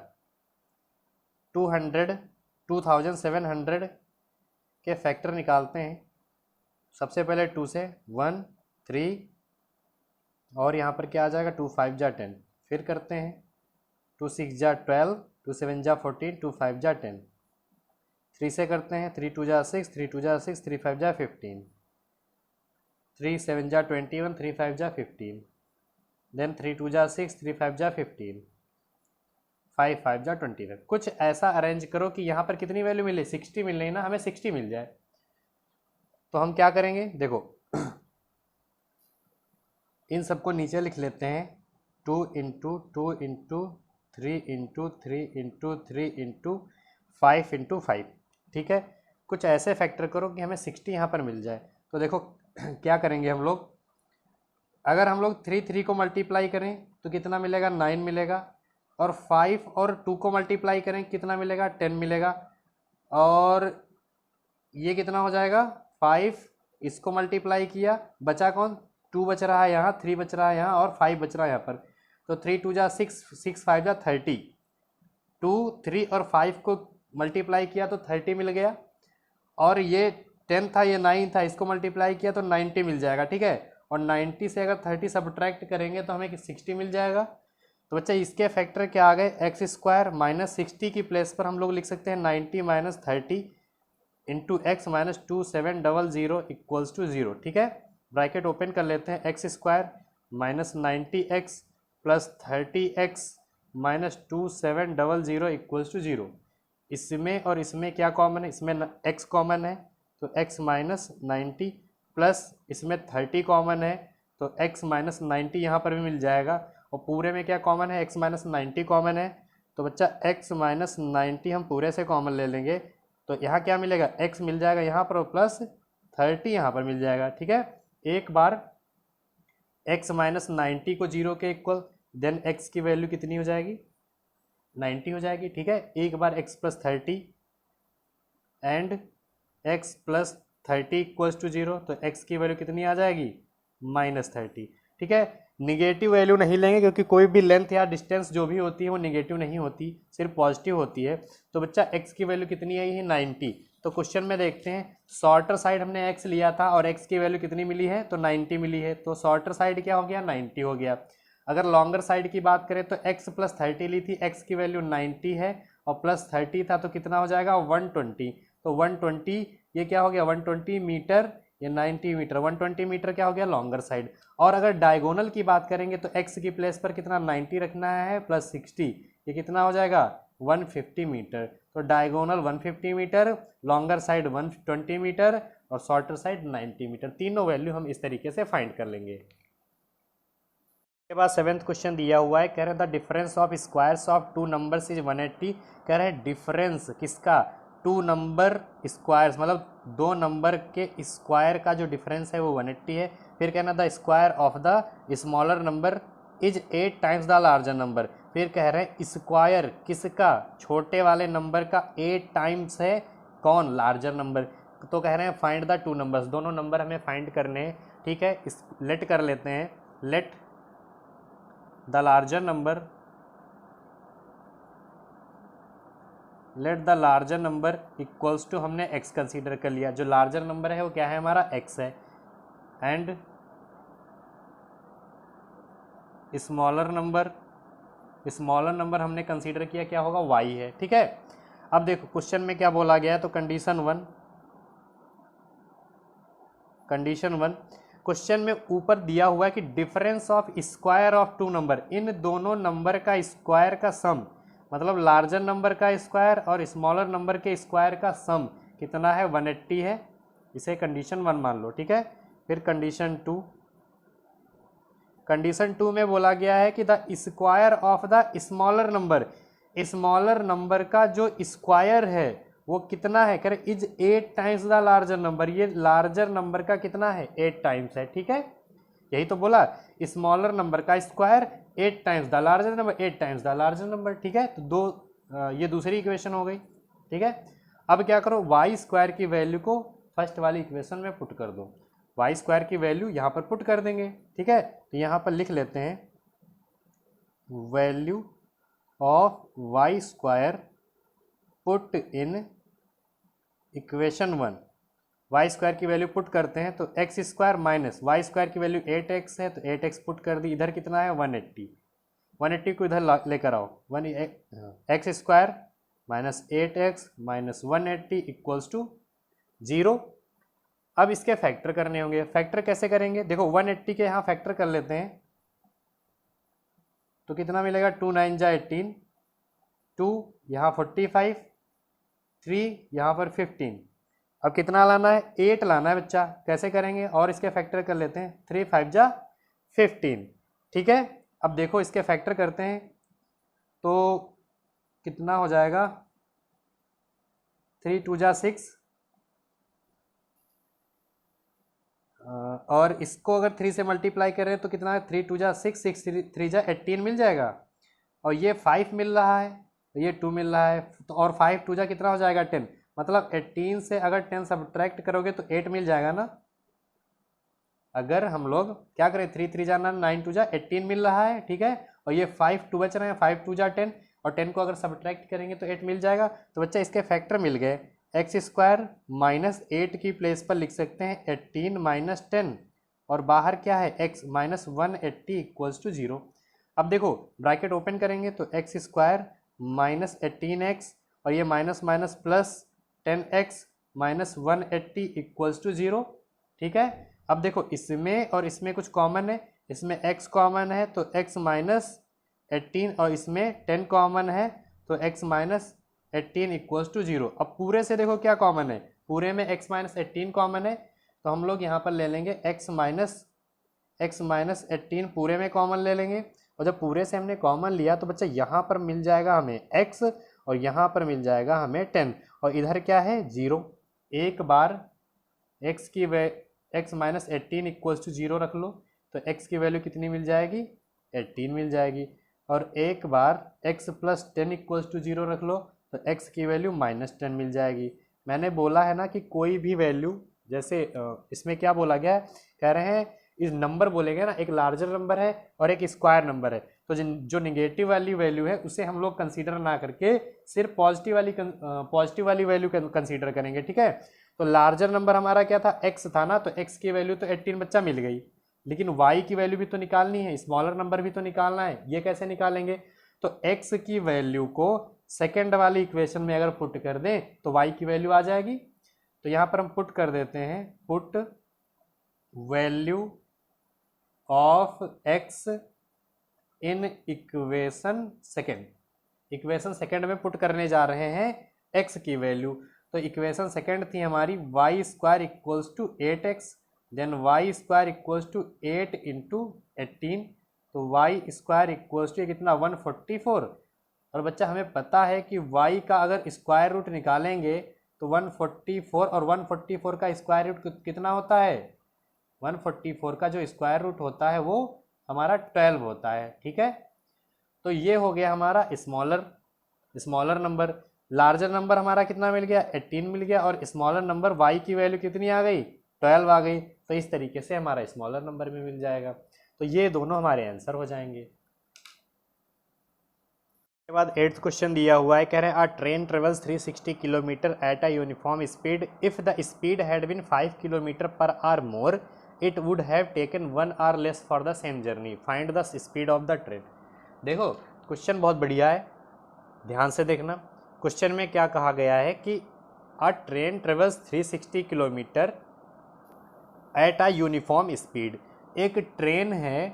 2700 के फैक्टर निकालते हैं। सबसे पहले 2 से 1 3, और यहाँ पर क्या आ जाएगा, 2 5 जा 10, फिर करते हैं 2 6 जा 12, 2 7 जा 14, 2 5 जा 10, 3 से करते हैं 3 2 जा 6, 3 2 जा 6, 3 5 जा 15, 3 7 जा 21, 3 5 जा 15, देन 3 2 जा 6, 3 5 जा 15, 5 5 जा 25। कुछ ऐसा अरेंज करो कि यहाँ पर कितनी वैल्यू मिले, 60 मिल रही ना, हमें 60 मिल जाए। तो हम क्या करेंगे देखो, इन सबको नीचे लिख लेते हैं, 2 into 2 into 3 into 3 into 3 into 5 into 5। ठीक है, कुछ ऐसे फैक्टर करो कि हमें 60 यहाँ पर मिल जाए। तो देखो क्या करेंगे हम लोग, अगर हम लोग 3 3 को मल्टीप्लाई करें तो कितना मिलेगा, 9 मिलेगा, और 5 और 2 को मल्टीप्लाई करें कितना मिलेगा, 10 मिलेगा, और ये कितना हो जाएगा, 5, इसको मल्टीप्लाई किया, बचा कौन, 2 बच रहा है यहाँ, 3 बच रहा है यहाँ, और 5 बच रहा है यहाँ पर। तो 3 2 जा 6, 6 5 जा 30, 2 3 और 5 को मल्टीप्लाई किया तो 30 मिल गया, और ये 10 था, ये 9 था, इसको मल्टीप्लाई किया तो 90 मिल जाएगा। ठीक है, और 90 से अगर 30 सब्ट्रैक्ट करेंगे तो हमें 60 मिल जाएगा। तो बच्चा इसके फैक्टर क्या आ गए, एक्स स्क्वायर माइनस 60 की प्लेस पर हम लोग लिख सकते हैं 90 minus 30 into x minus 2700 equals to 0। ठीक है, ब्रैकेट ओपन कर लेते हैं, x square minus 90x plus 30x minus 2700 equals to 0। इसमें और इसमें क्या कॉमन है, इसमें x कॉमन है तो x माइनस 90, प्लस इसमें 30 कॉमन है तो x माइनस 90 यहाँ पर भी मिल जाएगा, और पूरे में क्या कॉमन है, x माइनस 90 कॉमन है। तो बच्चा x माइनस 90 हम पूरे से कॉमन ले लेंगे, तो यहाँ क्या मिलेगा, x मिल जाएगा यहाँ पर, प्लस 30 यहाँ पर मिल जाएगा। ठीक है, एक बार x माइनस 90 को 0 के इक्वल, देन x की वैल्यू कितनी हो जाएगी, 90 हो जाएगी। ठीक है, एक बार x plus 30 and x plus 30 equals to 0, तो एक्स की वैल्यू कितनी आ जाएगी, -30। ठीक है, निगेटिव वैल्यू नहीं लेंगे क्योंकि कोई भी लेंथ या डिस्टेंस जो भी होती है वो निगेटिव नहीं होती, सिर्फ पॉजिटिव होती है। तो बच्चा एक्स की वैल्यू कितनी आई है, 90। तो क्वेश्चन में देखते हैं, शॉर्टर साइड हमने एक्स लिया था और एक्स की वैल्यू कितनी मिली है, तो 90 मिली है, तो शॉर्टर साइड क्या हो गया, 90 हो गया। अगर लॉन्गर साइड की बात करें तो x प्लस 30 ली थी, x की वैल्यू 90 है और प्लस 30 था, तो कितना हो जाएगा, 120। तो 120 ये क्या हो गया, 120 मीटर, ये 90 मीटर, 120 मीटर क्या हो गया, लॉन्गर साइड। और अगर डायगोनल की बात करेंगे तो x की प्लेस पर कितना 90 रखना है प्लस 60, ये कितना हो जाएगा, 150 मीटर। तो diagonal 150 metre, longer side 120 metre और शॉर्टर साइड 90 मीटर। तीनों वैल्यू हम इस तरीके से फाइंड कर लेंगे। के बाद 7th क्वेश्चन दिया हुआ है, कह रहे हैं the difference of squares of two numbers is 180। कह रहे हैं डिफरेंस किसका, टू नंबर स्क्वायर्स, मतलब दो नंबर के स्क्वायर का जो डिफरेंस है वो 180 है। फिर कहना the square of the smaller number is 8 times the larger number. फिर कह रहे हैं स्क्वायर किसका, छोटे वाले नंबर का 8 टाइम्स है, कौन, लार्जर नंबर। तो कह रहे हैं फाइंड द टू नंबर्स, दोनों नंबर हमें फाइंड करने हैं। ठीक है, इस लेट कर लेते हैं, let the larger number, let the larger number equals to, हमने x कंसीडर कर लिया, जो लार्जर नंबर है वो क्या है हमारा, x है, एंड स्मॉलर नंबर हमने कंसीडर किया क्या होगा, y है। ठीक है, अब देखो क्वेश्चन में क्या बोला गया है, तो कंडीशन वन क्वेश्चन में ऊपर दिया हुआ है कि difference of square of two number, इन दोनों नंबर का स्क्वायर का सम, मतलब लार्जर नंबर का स्क्वायर और स्मॉलर नंबर के स्क्वायर का सम कितना है, 180 है। इसे कंडीशन 1 मान लो। ठीक है, फिर कंडीशन टू में बोला गया है कि the square of the smaller number का जो स्क्वायर है वो कितना है, कह रहे is 8 times the larger number, ये लार्जर नंबर का कितना है, 8 टाइम्स है। ठीक है, यही तो बोला, स्मॉलर नंबर का square 8 times the larger number, 8 times the larger number. ठीक है, तो ये दूसरी इक्वेशन हो गई। ठीक है, अब क्या करो, वाई स्क्वायर की वैल्यू को फर्स्ट वाली इक्वेशन में पुट कर दो, वाई स्क्वायर की वैल्यू यहाँ पर पुट कर देंगे। ठीक है, तो यहाँ पर लिख लेते हैं value of y square put in equation 1। Y square की वैल्यू पुट करते हैं तो x square minus y square की वैल्यू 8x है, तो 8x पुट कर दी, इधर कितना है 180 को इधर लेकर आओ, x square minus 8x minus 180 equals to 0। अब इसके फैक्टर करने होंगे, फैक्टर कैसे करेंगे, देखो 180 के यहाँ फैक्टर कर लेते हैं, तो कितना मिलेगा, 2 9 जा 18, 2 यहाँ 45, 3 यहाँ पर 15। अब कितना लाना है, 8 लाना है बच्चा, कैसे करेंगे, और इसके फैक्टर कर लेते हैं, 3 5 जा 15। ठीक है, अब देखो इसके फैक्टर करते हैं तो कितना हो जाएगा, 3 2 जा 6, और इसको अगर 3 से मल्टीप्लाई करें तो कितना है, 3 2 जा 6, 6 3 जा 18 मिल जाएगा, और ये 5 मिल रहा है, ये 2 मिल रहा है, तो और 5 2 जा कितना हो जाएगा 10, मतलब 18 से अगर 10 सब्ट्रैक्ट करोगे तो 8 मिल जाएगा ना। अगर हम लोग क्या करें, 3 3 जा 9 2 जा 18 मिल रहा है। ठीक है, और ये 5 2 बच रहे हैं, 5 2 जा 10, और 10 को अगर सब्ट्रैक्ट करेंगे तो 8 मिल जाएगा। तो बच्चा इसके फैक्टर मिल गए, एक्स स्क्वायर माइनस 8 की प्लेस पर लिख सकते हैं 18 माइनस 10, और बाहर क्या है x माइनस 180 इक्वल्स टू 0। अब देखो ब्रैकेट ओपन करेंगे तो एक्स स्क्वायर माइनस 18x और ये minus minus plus 10x minus 180 equals to 0। ठीक है, अब देखो इसमें और इसमें कुछ कॉमन है, इसमें x कॉमन है तो x माइनस 18 और इसमें 10 कॉमन है तो x माइनस 18 इक्वल्स टू 0। अब पूरे से देखो क्या कॉमन है, पूरे में x माइनस 18 कॉमन है, तो हम लोग यहाँ पर ले लेंगे x माइनस 18 पूरे में कॉमन ले लेंगे, और जब पूरे से हमने कॉमन लिया तो बच्चा यहाँ पर मिल जाएगा हमें x और यहाँ पर मिल जाएगा हमें 10, और इधर क्या है 0। एक बार x माइनस 18 इक्वल्स टू 0 रख लो तो x की वैल्यू कितनी मिल जाएगी, 18 मिल जाएगी, और एक बार x प्लस 10 इक्वल्स टू 0 रख लो तो x की वैल्यू माइनस 10 मिल जाएगी, मैंने बोला है ना कि कोई भी वैल्यू, जैसे इसमें क्या बोला गया है, कह रहे हैं इस नंबर बोलेंगे ना, एक लार्जर नंबर है और एक स्क्वायर नंबर है, तो जो निगेटिव वाली वैल्यू है उसे हम लोग कंसीडर ना करके सिर्फ पॉजिटिव वाली वैल्यू कंसीडर करेंगे, ठीक है। तो लार्जर नंबर हमारा क्या था, एक्स था ना, तो एक्स की वैल्यू तो 18 बच्चा मिल गई, लेकिन वाई की वैल्यू भी तो निकालनी है, स्मॉलर नंबर भी तो निकालना है। ये कैसे निकालेंगे, तो एक्स की वैल्यू को सेकेंड वाली इक्वेशन में अगर पुट कर दें तो वाई की वैल्यू आ जाएगी। तो यहाँ पर हम पुट कर देते हैं, put value of x in equation second. Equation second में पुट करने जा रहे हैं एक्स की वैल्यू। तो इक्वेशन सेकेंड थी हमारी y square equals to 8x, then y square equals to 8 into 18, तो वाई स्क्वायर इक्वल्स टू कितना 144। और बच्चा हमें पता है कि y का अगर स्क्वायर रूट निकालेंगे तो 144, और 144 का स्क्वायर रूट कितना होता है, 144 का जो स्क्वायर रूट होता है वो हमारा 12 होता है, ठीक है। तो ये हो गया हमारा स्मॉलर नंबर। लार्जर नंबर हमारा कितना मिल गया, 18 मिल गया, और स्मॉलर नंबर y की वैल्यू कितनी आ गई, 12 आ गई। तो इस तरीके से हमारा स्मॉलर नंबर भी मिल जाएगा। तो ये दोनों हमारे आंसर हो जाएंगे। के बाद 8th क्वेश्चन दिया हुआ है, कह रहे हैं a train travels 360 kilometre at a uniform speed, if the speed had been 5 kilometre per hour more it would have taken 1 hour less for the same journey, find the speed of the train. देखो question बहुत बढ़िया है, ध्यान से देखना। Question में क्या कहा गया है कि a train travels 360 kilometre at a uniform speed, एक ट्रेन है,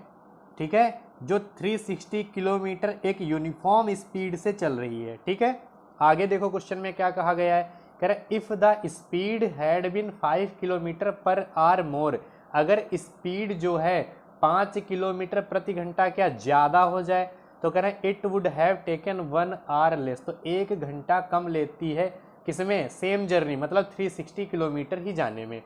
ठीक है, जो 360 किलोमीटर एक यूनिफॉर्म स्पीड से चल रही है, ठीक है। आगे देखो क्वेश्चन में क्या कहा गया है, कह रहा if the speed had been 5 kilometre per hour more, अगर स्पीड जो है 5 किलोमीटर प्रति घंटा क्या ज़्यादा हो जाए, तो कह रहे हैं it would have taken 1 hour less, तो 1 घंटा कम लेती है किसमें, सेम जर्नी, मतलब 360 किलोमीटर ही जाने में।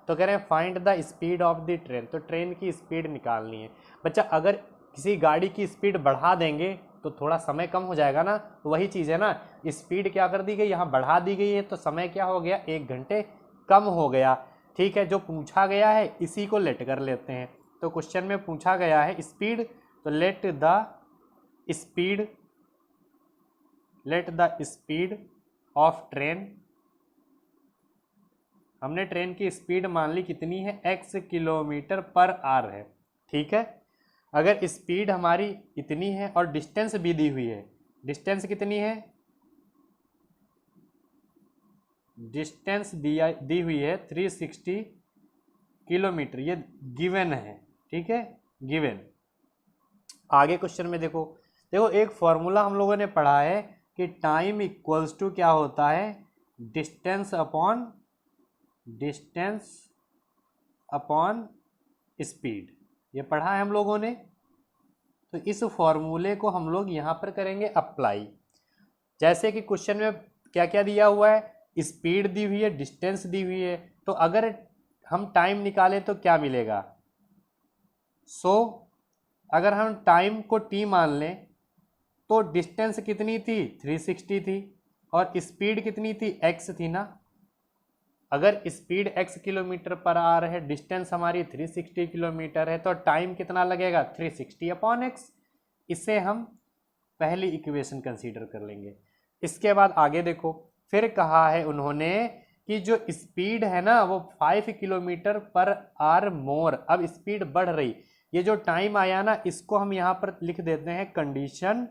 तो कह रहे हैं find the speed of the train, तो ट्रेन की स्पीड निकालनी है। बच्चा अगर किसी गाड़ी की स्पीड बढ़ा देंगे तो थोड़ा समय कम हो जाएगा ना, तो वही चीज़ है ना, स्पीड क्या कर दी गई, यहाँ बढ़ा दी गई है, तो समय क्या हो गया, 1 घंटे कम हो गया, ठीक है। जो पूछा गया है इसी को लेट कर लेते हैं। तो क्वेश्चन में पूछा गया है स्पीड, तो let the speed of train, हमने ट्रेन की स्पीड मान ली कितनी है, x किलोमीटर पर आवर है, ठीक है। अगर स्पीड हमारी इतनी है और डिस्टेंस भी दी हुई है, डिस्टेंस कितनी है, डिस्टेंस दी हुई है 360 किलोमीटर, ये गिवन है, ठीक है, गिवन। आगे क्वेश्चन में देखो एक फॉर्मूला हम लोगों ने पढ़ा है कि टाइम इक्वल्स टू क्या होता है, डिस्टेंस अपॉन स्पीड, ये पढ़ा है हम लोगों ने। तो इस फॉर्मूले को हम लोग यहाँ पर करेंगे अप्लाई। जैसे कि क्वेश्चन में क्या क्या दिया हुआ है, स्पीड दी हुई है, डिस्टेंस दी हुई है, तो अगर हम टाइम निकालें तो क्या मिलेगा, अगर हम टाइम को t मान लें तो डिस्टेंस कितनी थी, 360 थी, और स्पीड कितनी थी, x थी ना। अगर speed x kilometre per our है, डिस्टेंस हमारी 360 किलोमीटर है, तो टाइम कितना लगेगा, 360 अपॉन x। इसे हम पहली इक्वेशन कंसीडर कर लेंगे। इसके बाद आगे देखो, फिर कहा है उन्होंने कि जो स्पीड है ना वो 5 किलोमीटर पर आवर मोर, अब स्पीड बढ़ रही, ये जो टाइम आया ना इसको हम यहाँ पर लिख देते हैं कंडीशन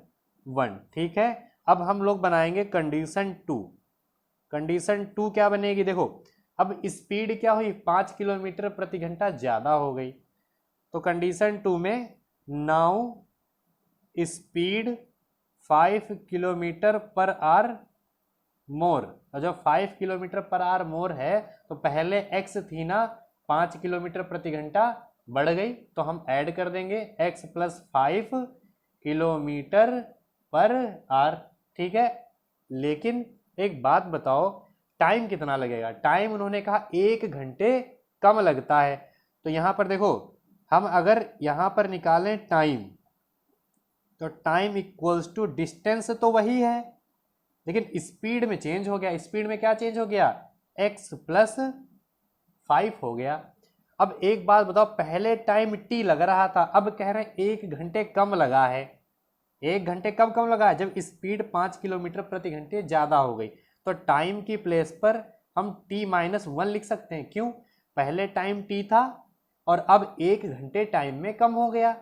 1, ठीक है। अब हम लोग बनाएंगे कंडीशन 2। कंडीशन 2 क्या बनेगी, देखो अब स्पीड क्या हुई, 5 किलोमीटर प्रति घंटा ज़्यादा हो गई, तो कंडीशन 2 में now speed 5 kilometre per hour more, और जब 5 किलोमीटर पर आवर मोर है तो पहले x थी ना 5 किलोमीटर प्रति घंटा बढ़ गई, तो हम ऐड कर देंगे x plus 5 kilometre per our, ठीक है। लेकिन एक बात बताओ टाइम कितना लगेगा, टाइम उन्होंने कहा 1 घंटे कम लगता है। तो यहाँ पर देखो हम अगर यहाँ पर निकालें टाइम, तो टाइम इक्वल्स टू डिस्टेंस तो वही है, लेकिन स्पीड में चेंज हो गया। स्पीड में क्या चेंज हो गया, x प्लस 5 हो गया। अब एक बात बताओ, पहले टाइम t लग रहा था, अब कह रहे हैं 1 घंटे कम लगा है। 1 घंटे कम कम लगा है जब स्पीड 5 किलोमीटर प्रति घंटे ज़्यादा हो गई। तो टाइम की प्लेस पर हम t-1 लिख सकते हैं। क्यों? पहले टाइम t था और अब 1 घंटे टाइम में कम हो गया।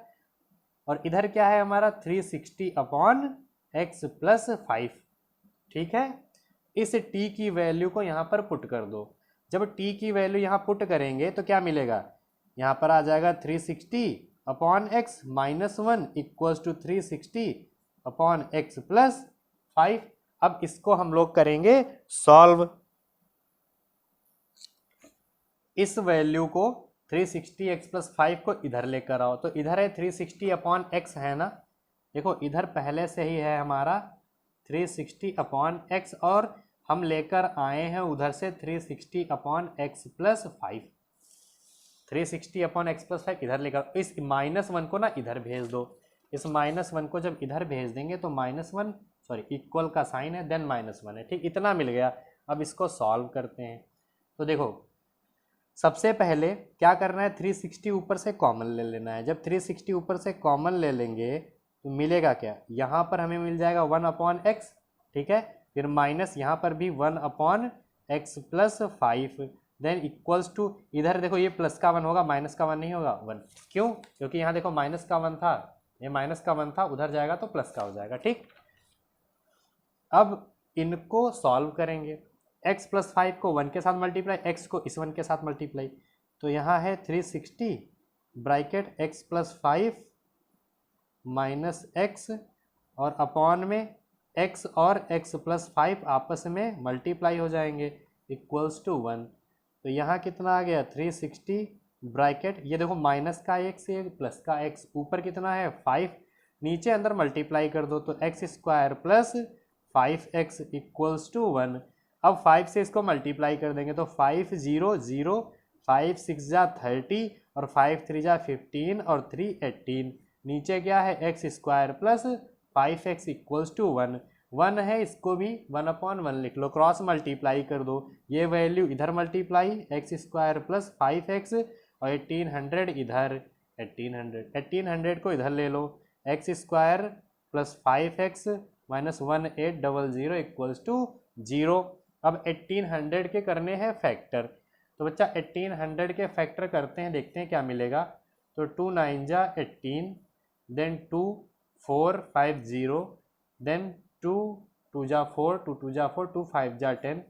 और इधर क्या है हमारा 360 अपॉन x प्लस 5। ठीक है, इस t की वैल्यू को यहाँ पर पुट कर दो। जब t की वैल्यू यहाँ पुट करेंगे तो क्या मिलेगा, यहाँ पर आ जाएगा 360 upon x minus 1 equals to 360 upon x plus 5। अब इसको हम लोग करेंगे सॉल्व। इस वैल्यू को 360 x प्लस 5 को इधर लेकर आओ, तो इधर है 360 अपॉन x है ना, देखो इधर पहले से ही है हमारा 360 अपॉन x और हम लेकर आए हैं उधर से 360 upon x plus 5। 360 upon x plus 5 इधर लेकर, इस -1 को ना इधर भेज दो। इस -1 को जब इधर भेज देंगे तो -1 सॉरी इक्वल का साइन है देन -1 है। ठीक, इतना मिल गया। अब इसको सॉल्व करते हैं। तो देखो सबसे पहले क्या करना है, 360 ऊपर से कॉमन ले लेना है। जब 360 ऊपर से कॉमन ले लेंगे तो मिलेगा क्या, यहाँ पर हमें मिल जाएगा 1 अपॉन एक्स। ठीक है, फिर माइनस यहाँ पर भी 1 upon x plus 5 then equals to, इधर देखो ये प्लस का 1 होगा माइनस का 1 नहीं होगा 1। क्यों? क्योंकि यहाँ देखो माइनस का 1 था, ये माइनस का 1 था, उधर जाएगा तो प्लस का हो जाएगा। ठीक, अब इनको सॉल्व करेंगे। x प्लस 5 को 1 के साथ मल्टीप्लाई, x को इस 1 के साथ मल्टीप्लाई, तो यहाँ है 360 bracket x plus 5 minus x और अपॉन में x और x प्लस 5 आपस में मल्टीप्लाई हो जाएंगे इक्वल्स टू 1। तो यहाँ कितना आ गया 360 ब्रैकेट, ये देखो माइनस का x ये प्लस का x, ऊपर कितना है 5, नीचे अंदर मल्टीप्लाई कर दो तो x square plus 5x equals to 1। अब 5 से इसको मल्टीप्लाई कर देंगे तो 5 0 0, 5 6 जा 30 और 5 3 जा 15 और 3 18। नीचे क्या है x square plus 5x equals to 1। 1 है, इसको भी 1 अपॉन 1 लिख लो, क्रॉस मल्टीप्लाई कर दो, ये वैल्यू इधर multiply x square plus 5x और 1800 इधर 1800 को इधर ले लो, x square plus 5x minus 1800 equals to 0। अब 1800 के करने हैं फैक्टर, तो बच्चा 1800 के फैक्टर करते हैं, देखते हैं क्या मिलेगा। तो 2 9 जा 18 देन 2 4 5 0 देन 2 2 जा 4 2 2 जा 4 2 5 जा 10,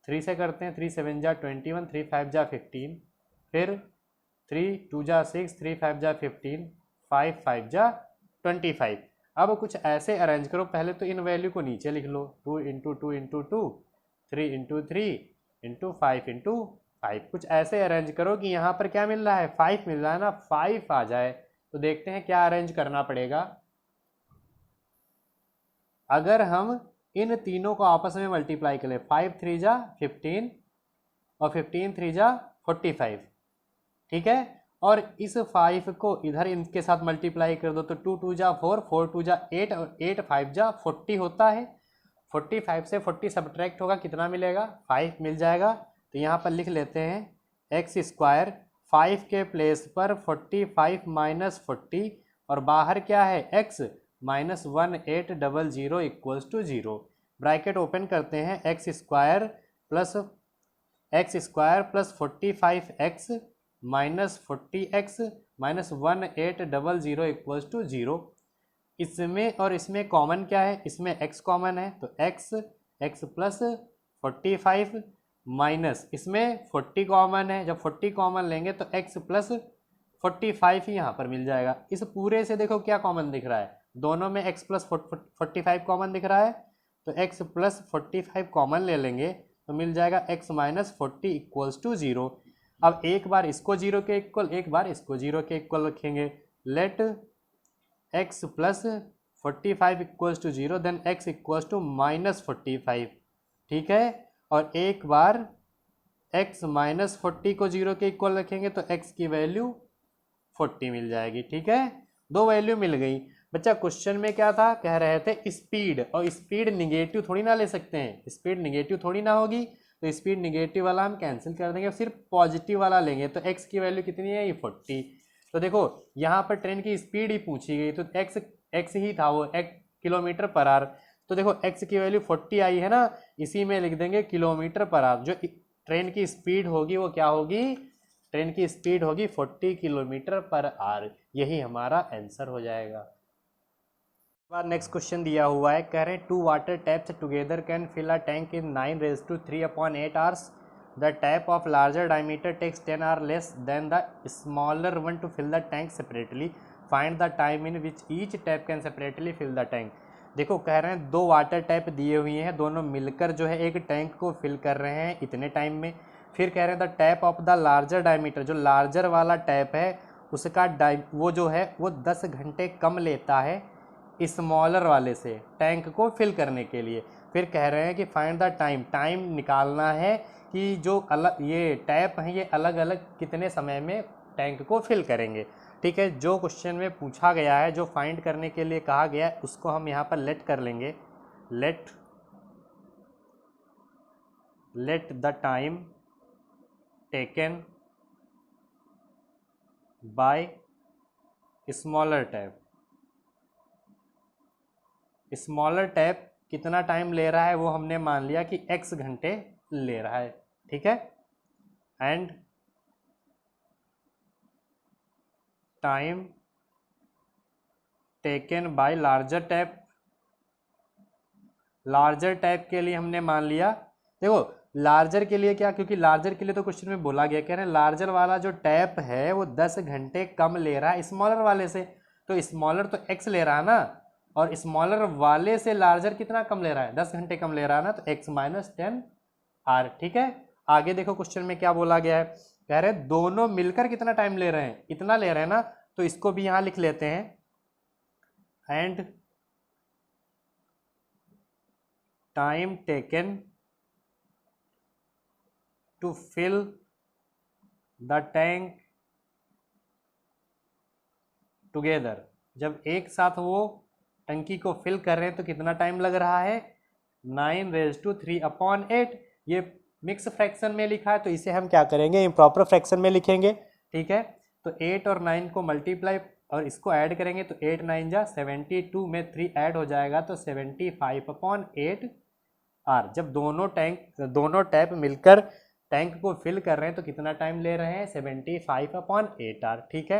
3 से करते हैं 3 7 जा 21 3 5 जा 15, फिर 3 2 जा 6 3 5 जा 15 5 5 जा 25। अब कुछ ऐसे अरेंज करो, पहले तो इन वैल्यू को नीचे लिख लो, 2 into 2 into 2 3 into 3 into 5 into 5। कुछ ऐसे अरेंज करो कि यहाँ पर क्या मिल रहा है 5 मिल रहा है ना, 5 आ जाए। तो देखते हैं क्या अरेंज करना पड़ेगा। अगर हम इन तीनों को आपस में मल्टीप्लाई करें, 5 3 जा 15 और 15 3 जा 45, ठीक है, और इस 5 को इधर इनके साथ मल्टीप्लाई कर दो तो 2 2 जा 4 4 2 जा 8 और 8 5 जा 40 होता है। 45 से 40 सब्ट्रैक्ट होगा, कितना मिलेगा 5 मिल जाएगा। तो यहाँ पर लिख लेते हैं एक्स स्क्वायर, 5 के प्लेस पर 45 माइनस 40 और बाहर क्या है x minus 1800 equals to 0। Bracket open करते हैं, x square plus 45x minus 40x minus 1800 equals to 0। इसमें और इसमें कॉमन क्या है, इसमें x कॉमन है तो x प्लस 45 माइनस इसमें 40 कॉमन है, जब 40 कॉमन लेंगे तो x प्लस 45 ही यहाँ पर मिल जाएगा। इस पूरे से देखो क्या कॉमन दिख रहा है, दोनों में x प्लस 45 कॉमन दिख रहा है, तो x प्लस 45 कॉमन ले लेंगे तो मिल जाएगा x माइनस 40 इक्वल्स टू 0। अब एक बार इसको 0 के इक्वल, एक बार इसको 0 के इक्वल रखेंगे, let x plus 45 equals to 0 then x equals to minus 45, ठीक है, और एक बार x माइनस 40 को 0 के इक्वल रखेंगे तो x की वैल्यू 40 मिल जाएगी, ठीक है। दो वैल्यू मिल गई। बच्चा क्वेश्चन में क्या था, कह रहे थे स्पीड, और स्पीड निगेटिव थोड़ी ना ले सकते हैं, स्पीड निगेटिव थोड़ी ना होगी, तो स्पीड निगेटिव वाला हम कैंसिल कर देंगे, सिर्फ पॉजिटिव वाला लेंगे। तो एक्स की वैल्यू कितनी है, ये 40। तो देखो यहाँ पर ट्रेन की स्पीड ही पूछी गई, तो एक्स ही था वो, किलोमीटर पर आवर। तो देखो एक्स की वैल्यू 40 आई है ना, इसी में लिख देंगे किलोमीटर पर आवर। जो ट्रेन की स्पीड होगी वो क्या होगी, ट्रेन की स्पीड होगी 40 किलोमीटर पर आवर। यही हमारा आंसर हो जाएगा। बाद नेक्स्ट क्वेश्चन दिया हुआ है, कह रहे हैं 2 water taps together can fill a tank in 9⁻³ hours. The tap of larger diameter takes 10 hours less than the smaller one to fill the tank separately. Find the time in which each tap can separately fill the tank. देखो कह रहे हैं 2 water tap दिए हुए हैं, दोनों मिलकर जो है एक टैंक को फिल कर रहे हैं इतने टाइम में। फिर कह रहे हैं the tap of the larger diameter, जो लार्जर वाला टैप है उसका वो जो है वो 10 घंटे कम लेता है स्मॉलर वाले से टैंक को फिल करने के लिए। फिर कह रहे हैं कि फाइंड द टाइम, टाइम निकालना है कि जो अलग ये टैप हैं ये अलग अलग कितने समय में टैंक को फिल करेंगे। ठीक है, जो क्वेश्चन में पूछा गया है, जो फाइंड करने के लिए कहा गया है, उसको हम यहाँ पर लेट कर लेंगे। Let the time taken by smaller tap. Smaller tap कितना टाइम ले रहा है वो हमने मान लिया कि x घंटे ले रहा है। ठीक है, and time taken by larger tap, larger tap के लिए हमने मान लिया, देखो लार्जर के लिए क्या, क्योंकि लार्जर के लिए तो क्वेश्चन में बोला गया, कह रहे हैं लार्जर वाला जो टैप है वो 10 घंटे कम ले रहा है स्मॉलर वाले से। तो स्मॉलर तो x ले रहा है ना, और स्मॉलर वाले से लार्जर कितना कम ले रहा है, 10 घंटे कम ले रहा है ना, तो x - 10 r। ठीक है, आगे देखो क्वेश्चन में क्या बोला गया है, कह रहे हैं दोनों मिलकर कितना टाइम ले रहे हैं, इतना ले रहे हैं ना, तो इसको भी यहां लिख लेते हैं। And time taken to fill the tank together, जब एक साथ वो टंकी को फिल कर रहे हैं तो कितना टाइम लग रहा है, 9⁻³ ये मिक्स फ्रैक्शन में लिखा है तो इसे हम क्या करेंगे, इम्प्रॉपर फ्रैक्शन में लिखेंगे। ठीक है, तो 8 और 9 को मल्टीप्लाई और इसको ऐड करेंगे तो 8 9 जा 72 में 3 ऐड हो जाएगा तो 75/8 आर। जब दोनों टैप मिलकर टैंक को फिल कर रहे हैं तो कितना टाइम ले रहे हैं, 75/8 आर। ठीक है,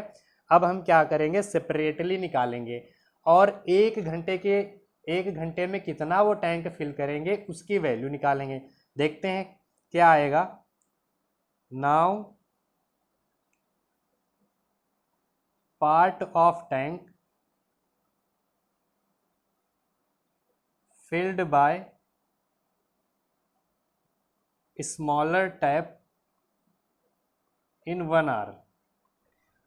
अब हम क्या करेंगे, सेपरेटली निकालेंगे और एक घंटे में कितना वो टैंक फिल करेंगे उसकी वैल्यू निकालेंगे। देखते हैं क्या आएगा। Now part of tank filled by smaller tap in 1 hour.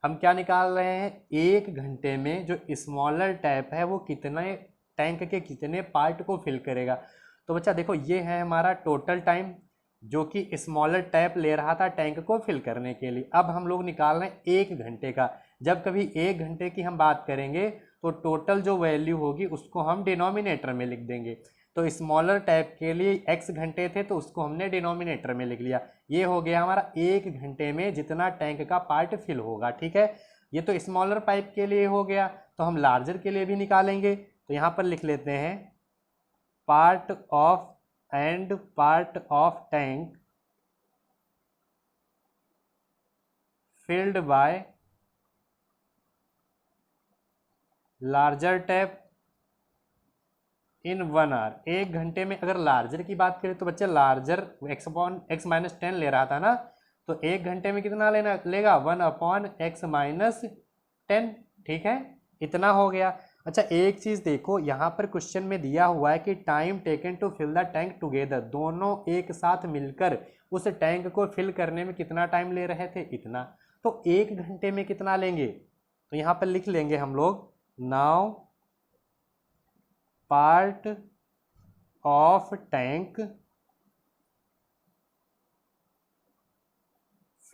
हम क्या निकाल रहे हैं, एक घंटे में जो स्मॉलर टैप है वो कितने टैंक के कितने पार्ट को फिल करेगा। तो बच्चा देखो ये है हमारा टोटल टाइम जो कि स्मॉलर टैप ले रहा था टैंक को फिल करने के लिए। अब हम लोग निकाल रहे हैं एक घंटे का। जब कभी एक घंटे की हम बात करेंगे तो टोटल जो वैल्यू होगी उसको हम डिनोमिनेटर में लिख देंगे। तो स्मॉलर टैप के लिए x घंटे थे तो उसको हमने डिनोमिनेटर में लिख लिया। ये हो गया हमारा एक घंटे में जितना टैंक का पार्ट फिल होगा। ठीक है, ये तो स्मॉलर पाइप के लिए हो गया, तो हम लार्जर के लिए भी निकालेंगे। तो यहाँ पर लिख लेते हैं part of tank filled by larger tap in 1 hour. एक घंटे में अगर लार्जर की बात करें तो बच्चे लार्जर x-10 ले रहा था ना, तो एक घंटे में कितना लेगा 1/x-10। ठीक है, इतना हो गया। अच्छा एक चीज़ देखो, यहाँ पर क्वेश्चन में दिया हुआ है कि time taken to fill the tank together, दोनों एक साथ मिलकर उस टैंक को फिल करने में कितना टाइम ले रहे थे, इतना। तो एक घंटे में कितना लेंगे, तो यहाँ पर लिख लेंगे हम लोग now part of tank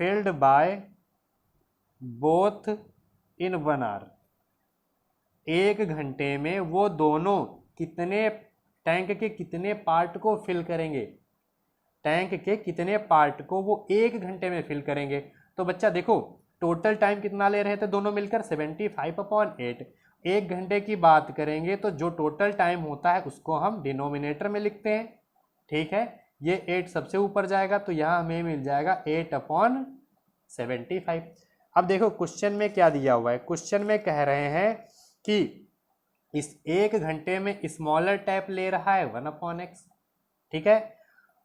filled by both in 1 hour. एक घंटे में वो दोनों कितने टैंक के कितने पार्ट को फिल करेंगे, टैंक के कितने पार्ट को वो 1 घंटे में फिल करेंगे। तो बच्चा देखो टोटल टाइम कितना ले रहे थे दोनों मिलकर 75/8। 1 घंटे की बात करेंगे तो जो टोटल टाइम होता है उसको हम डिनोमिनेटर में लिखते हैं, ठीक है। ये 8 सबसे ऊपर जाएगा तो यहाँ हमें मिल जाएगा 8/75। अब देखो क्वेश्चन में क्या दिया हुआ है, क्वेश्चन में कह रहे हैं कि इस 1 घंटे में स्मॉलर टैप ले रहा है 1/x, ठीक है,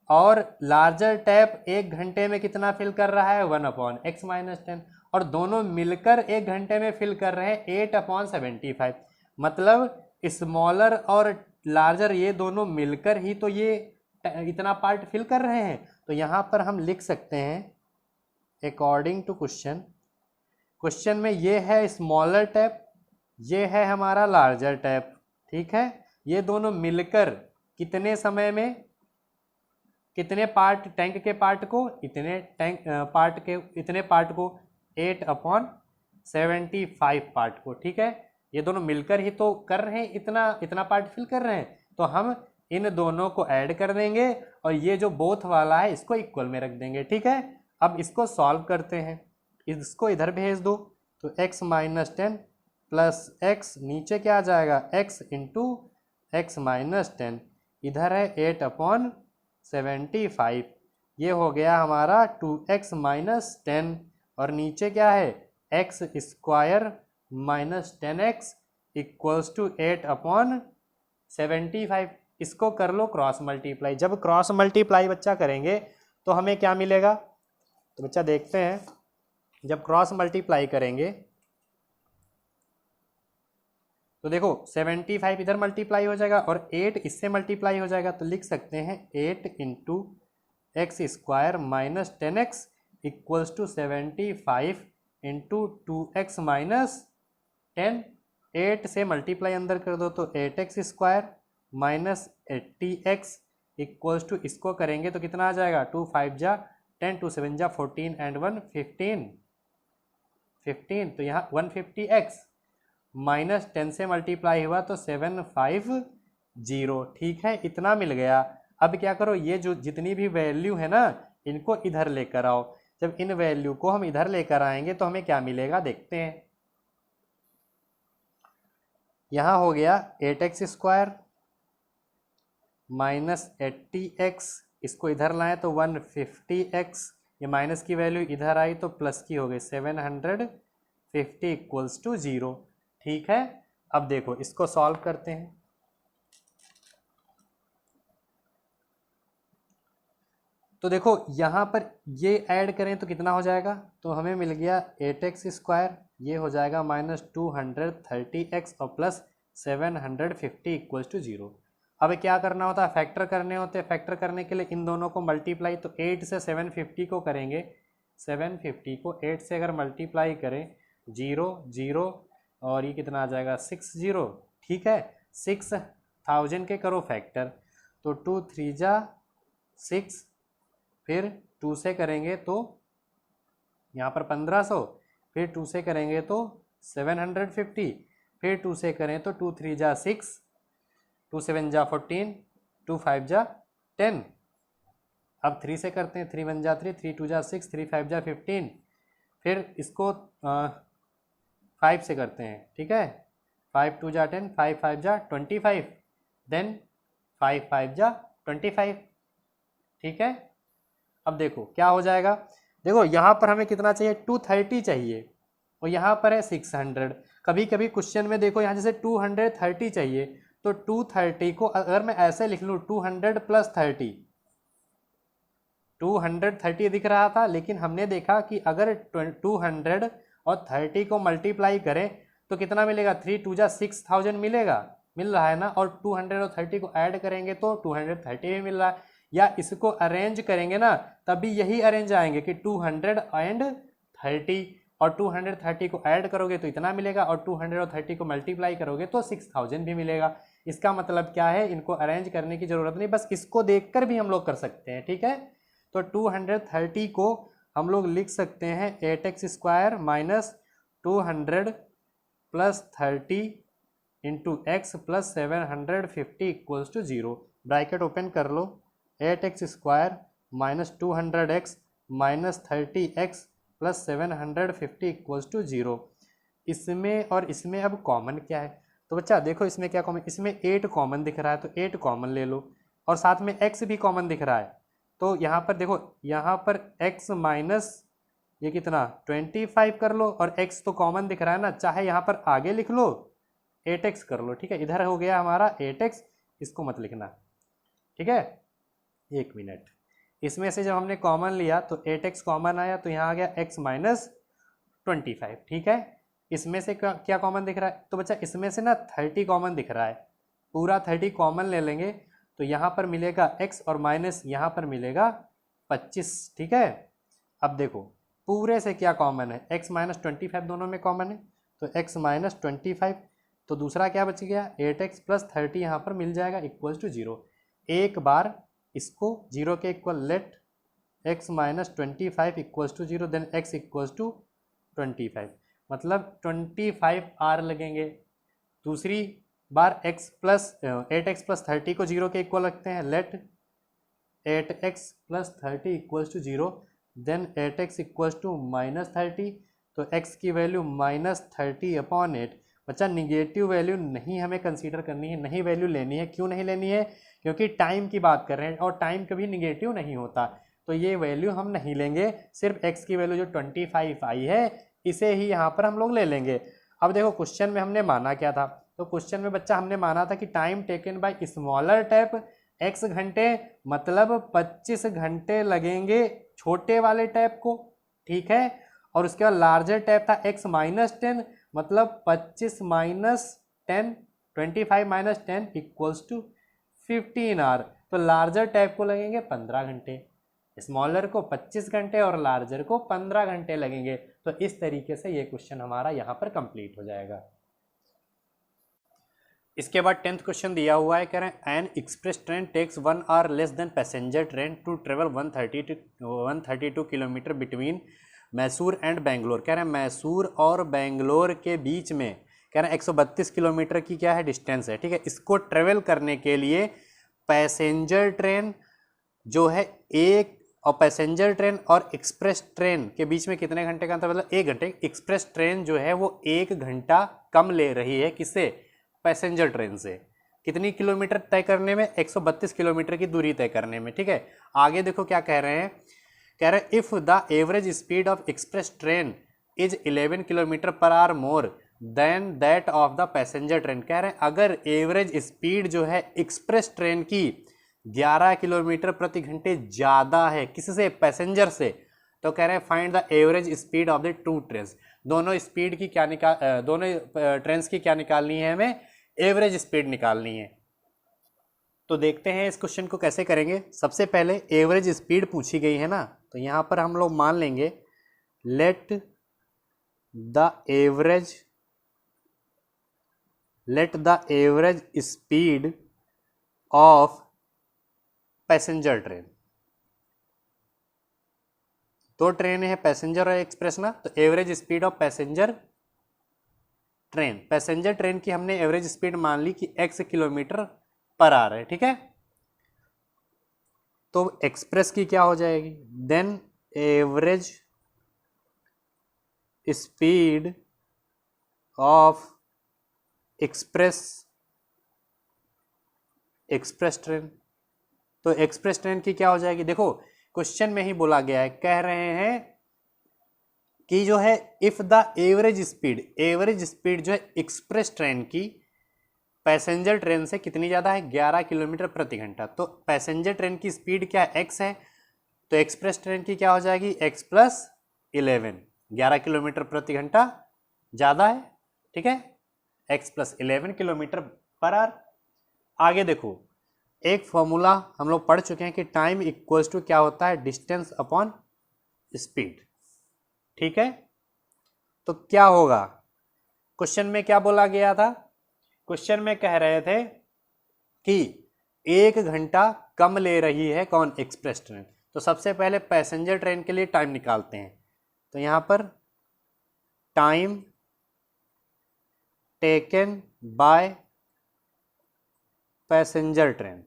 और लार्जर टैप 1 घंटे में कितना फिल कर रहा है 1/x - 10, और दोनों मिलकर 1 घंटे में फिल कर रहे हैं 8/75। मतलब स्मॉलर और लार्जर ये दोनों मिलकर ही तो ये इतना पार्ट फिल कर रहे हैं। तो यहाँ पर हम लिख सकते हैं अकॉर्डिंग टू क्वेश्चन में ये है स्मॉलर टैप, ये है हमारा लार्जर टैप, ठीक है। ये दोनों मिलकर कितने समय में कितने पार्ट टैंक के पार्ट को इतने पार्ट को 8/75 पार्ट को, ठीक है। ये दोनों मिलकर ही तो कर रहे हैं, इतना पार्ट फिल कर रहे हैं। तो हम इन दोनों को ऐड कर देंगे और ये जो बोथ वाला है इसको इक्वल में रख देंगे, ठीक है। अब इसको सॉल्व करते हैं, इसको इधर भेज दो तो x - 10 प्लस x नीचे क्या आ जाएगा x इंटू x - 10, इधर है 8/75, ये हो गया हमारा 2x - 10, और नीचे क्या है x square minus 10x equals to 8/75। इसको कर लो क्रॉस मल्टीप्लाई। जब क्रॉस मल्टीप्लाई बच्चा करेंगे तो हमें क्या मिलेगा, तो बच्चा देखते हैं, जब क्रॉस मल्टीप्लाई करेंगे तो देखो 75 इधर मल्टीप्लाई हो जाएगा और 8 इससे मल्टीप्लाई हो जाएगा, तो लिख सकते हैं 8 into x square minus 10x equals to 75 into 2x minus 10। 8 से मल्टीप्लाई अंदर कर दो तो 8x square minus 80x equals to, इसको करेंगे तो कितना आ जाएगा 2 5 जा 10, 2 7 जा 14 एंड 1 15, तो यहाँ 150x माइनस 10 से मल्टीप्लाई हुआ तो 750, ठीक है, इतना मिल गया। अब क्या करो, ये जो जितनी भी वैल्यू है ना इनको इधर लेकर आओ। जब इन वैल्यू को हम इधर लेकर आएंगे तो हमें क्या मिलेगा देखते हैं। यहाँ हो गया 8x स्क्वायर माइनस 80x, इसको इधर लाएं तो 150x, ये माइनस की वैल्यू इधर आई तो प्लस की हो गई 750 इक्वल्स टू 0, ठीक है। अब देखो इसको सॉल्व करते हैं। तो देखो यहाँ पर ये ऐड करें तो कितना हो जाएगा, तो हमें मिल गया 8x स्क्वायर, ये हो जाएगा माइनस 230x और प्लस 750 इक्वल्स टू 0। अब क्या करना होता है, फैक्टर करने होते हैं। फैक्टर करने के लिए इन दोनों को मल्टीप्लाई, तो 8 से 750 को करेंगे, 750 को 8 से अगर मल्टीप्लाई करें 0 0 और ये कितना आ जाएगा 60, ठीक है। 6000 के करो फैक्टर तो 2 3 जा 6, फिर 2 से करेंगे तो यहाँ पर 1500, फिर 2 से करेंगे तो 750, फिर 2 से करें तो 2 3 जा 6, 2 7 जा 14, 2 5 जा 10। अब 3 से करते हैं, 3 1 जा 3, 3 2 जा 6, 3 5 जा 15, फिर इसको 5 से करते हैं, ठीक है। 5 2 जा 10, 5 5 जा 25, देन 5 5 जा 25, ठीक है। अब देखो क्या हो जाएगा, देखो यहाँ पर हमें कितना चाहिए 230 चाहिए और यहाँ पर है 600। कभी कभी क्वेश्चन में देखो यहाँ जैसे 230 चाहिए तो 230 को अगर मैं ऐसे लिख लूँ 200 प्लस 30, 230 दिख रहा था, लेकिन हमने देखा कि अगर 200 और 30 को मल्टीप्लाई करें तो कितना मिलेगा, 3 2 जा 6000 मिल रहा है ना, और 200 और 30 को ऐड करेंगे तो 230 भी मिल रहा है। या इसको अरेंज करेंगे ना तभी यही अरेंज आएंगे कि 200 एंड 30, और 230 को ऐड करोगे तो इतना मिलेगा, और 200 और 30 को मल्टीप्लाई करोगे तो 6000 भी मिलेगा। इसका मतलब क्या है, इनको अरेंज करने की जरूरत नहीं, बस इसको देखकर भी हम लोग कर सकते हैं, ठीक है। तो 230 को हम लोग लिख सकते हैं 8x square minus 200 plus 30 into x plus 750 equals to 0। Bracket open कर लो, 8x square -200x -30x plus 750 equals to 0। इसमें और इसमें अब कॉमन क्या है? तो बच्चा देखो इसमें क्या कॉमन, इसमें 8 कॉमन दिख रहा है तो 8 कॉमन ले लो, और साथ में x भी कॉमन दिख रहा है। तो यहाँ पर देखो, यहाँ पर x माइनस ये कितना 25 कर लो, और x तो कॉमन दिख रहा है ना, चाहे यहाँ पर आगे लिख लो 8x कर लो। ठीक है, इधर हो गया हमारा 8x, इसको मत लिखना। ठीक है, एक मिनट, इसमें से जब हमने कॉमन लिया तो 8x कॉमन आया, तो यहाँ आ गया x माइनस 25। ठीक है, इसमें से क्या कॉमन दिख रहा है? तो बच्चा इसमें से ना 30 कॉमन दिख रहा है, पूरा 30 कॉमन ले लेंगे तो यहाँ पर मिलेगा x और माइनस यहाँ पर मिलेगा 25। ठीक है, अब देखो पूरे से क्या कॉमन है, x माइनस 25 दोनों में कॉमन है, तो x माइनस 25, तो दूसरा क्या बच गया 8x प्लस 30 यहाँ पर मिल जाएगा इक्वल्स टू 0। एक बार इसको 0 के equal let x minus 25 equals to 0, then x equals to 25, मतलब 25 आर लगेंगे। दूसरी बार x प्लस 8x प्लस 30 को 0 के इक्वल रखते हैं, let 8x plus 30 equals to 0, then 8x equals to minus 30, तो x की वैल्यू माइनस 30 अपॉन 8। बच्चा निगेटिव वैल्यू नहीं हमें कंसीडर करनी है, नहीं वैल्यू लेनी है। क्यों नहीं लेनी है? क्योंकि टाइम की बात कर रहे हैं और टाइम कभी निगेटिव नहीं होता, तो ये वैल्यू हम नहीं लेंगे। सिर्फ x की वैल्यू जो 25 आई है इसे ही यहाँ पर हम लोग ले लेंगे। अब देखो क्वेश्चन में हमने माना क्या था, तो क्वेश्चन में बच्चा हमने माना था कि time taken by smaller tap x घंटे, मतलब 25 घंटे लगेंगे छोटे वाले टैप को। ठीक है, और उसके बाद लार्जर टैप था x माइनस 10, मतलब 25 minus 10, 25 minus 10 equals to 15 hour. तो लार्जर टैप को लगेंगे 15 घंटे, स्मॉलर को 25 घंटे और लार्जर को 15 घंटे लगेंगे। तो इस तरीके से ये क्वेश्चन हमारा यहाँ पर कंप्लीट हो जाएगा। इसके बाद 10th क्वेश्चन दिया हुआ है, कह रहे हैं an express train takes 1 hour less than passenger train to travel 132 kilometre between Mysore and Bangalore. कह रहे हैं मैसूर और बेंगलोर के बीच में, कह रहे हैं 132 किलोमीटर की क्या है डिस्टेंस है। ठीक है, इसको ट्रेवल करने के लिए पैसेंजर ट्रेन जो है एक, और पैसेंजर ट्रेन और एक्सप्रेस ट्रेन के बीच में कितने घंटे का अंतर, मतलब 1 घंटे। एक्सप्रेस ट्रेन जो है वो 1 घंटा कम ले रही है, किससे? पैसेंजर ट्रेन से। कितनी किलोमीटर तय करने में? 132 किलोमीटर की दूरी तय करने में। ठीक है, आगे देखो क्या कह रहे हैं, कह रहे हैं if the average speed of express train is 11 kilometre per hour more than that of the passenger train. कह रहे हैं अगर एवरेज स्पीड जो है एक्सप्रेस ट्रेन की 11 किलोमीटर प्रति घंटे ज़्यादा है, किससे? पैसेंजर से, तो कह रहे हैं find the average speed of the two trains. दोनों स्पीड की क्या दोनों ट्रेन्स की क्या निकालनी है? हमें एवरेज स्पीड निकालनी है। तो देखते हैं इस क्वेश्चन को कैसे करेंगे। सबसे पहले एवरेज स्पीड पूछी गई है ना, तो यहाँ पर हम लोग मान लेंगे let the average speed of passenger train. दो ट्रेन है, पैसेंजर और एक्सप्रेस ना, तो average speed of passenger train, passenger train की हमने एवरेज स्पीड मान ली कि x किलोमीटर पर आवर है। ठीक है, तो एक्सप्रेस की क्या हो जाएगी? Then average speed of express train, तो एक्सप्रेस ट्रेन की क्या हो जाएगी? देखो क्वेश्चन में ही बोला गया है, कह रहे हैं कि जो है इफ द एवरेज स्पीड जो है एक्सप्रेस ट्रेन की पैसेंजर ट्रेन से कितनी ज़्यादा है? 11 किलोमीटर प्रति घंटा। तो पैसेंजर ट्रेन की स्पीड क्या है? x है, तो एक्सप्रेस ट्रेन की क्या हो जाएगी? x प्लस 11, 11 किलोमीटर प्रति घंटा ज़्यादा है। ठीक है, x plus 11 kilometre per our. आगे देखो एक फॉर्मूला हम लोग पढ़ चुके हैं कि टाइम इक्वल्स टू क्या होता है? Distance upon speed. ठीक है, तो क्या होगा? क्वेश्चन में क्या बोला गया था? क्वेश्चन में कह रहे थे कि 1 घंटा कम ले रही है कौन? Express train. तो सबसे पहले पैसेंजर ट्रेन के लिए टाइम निकालते हैं, तो यहां पर time taken by passenger train,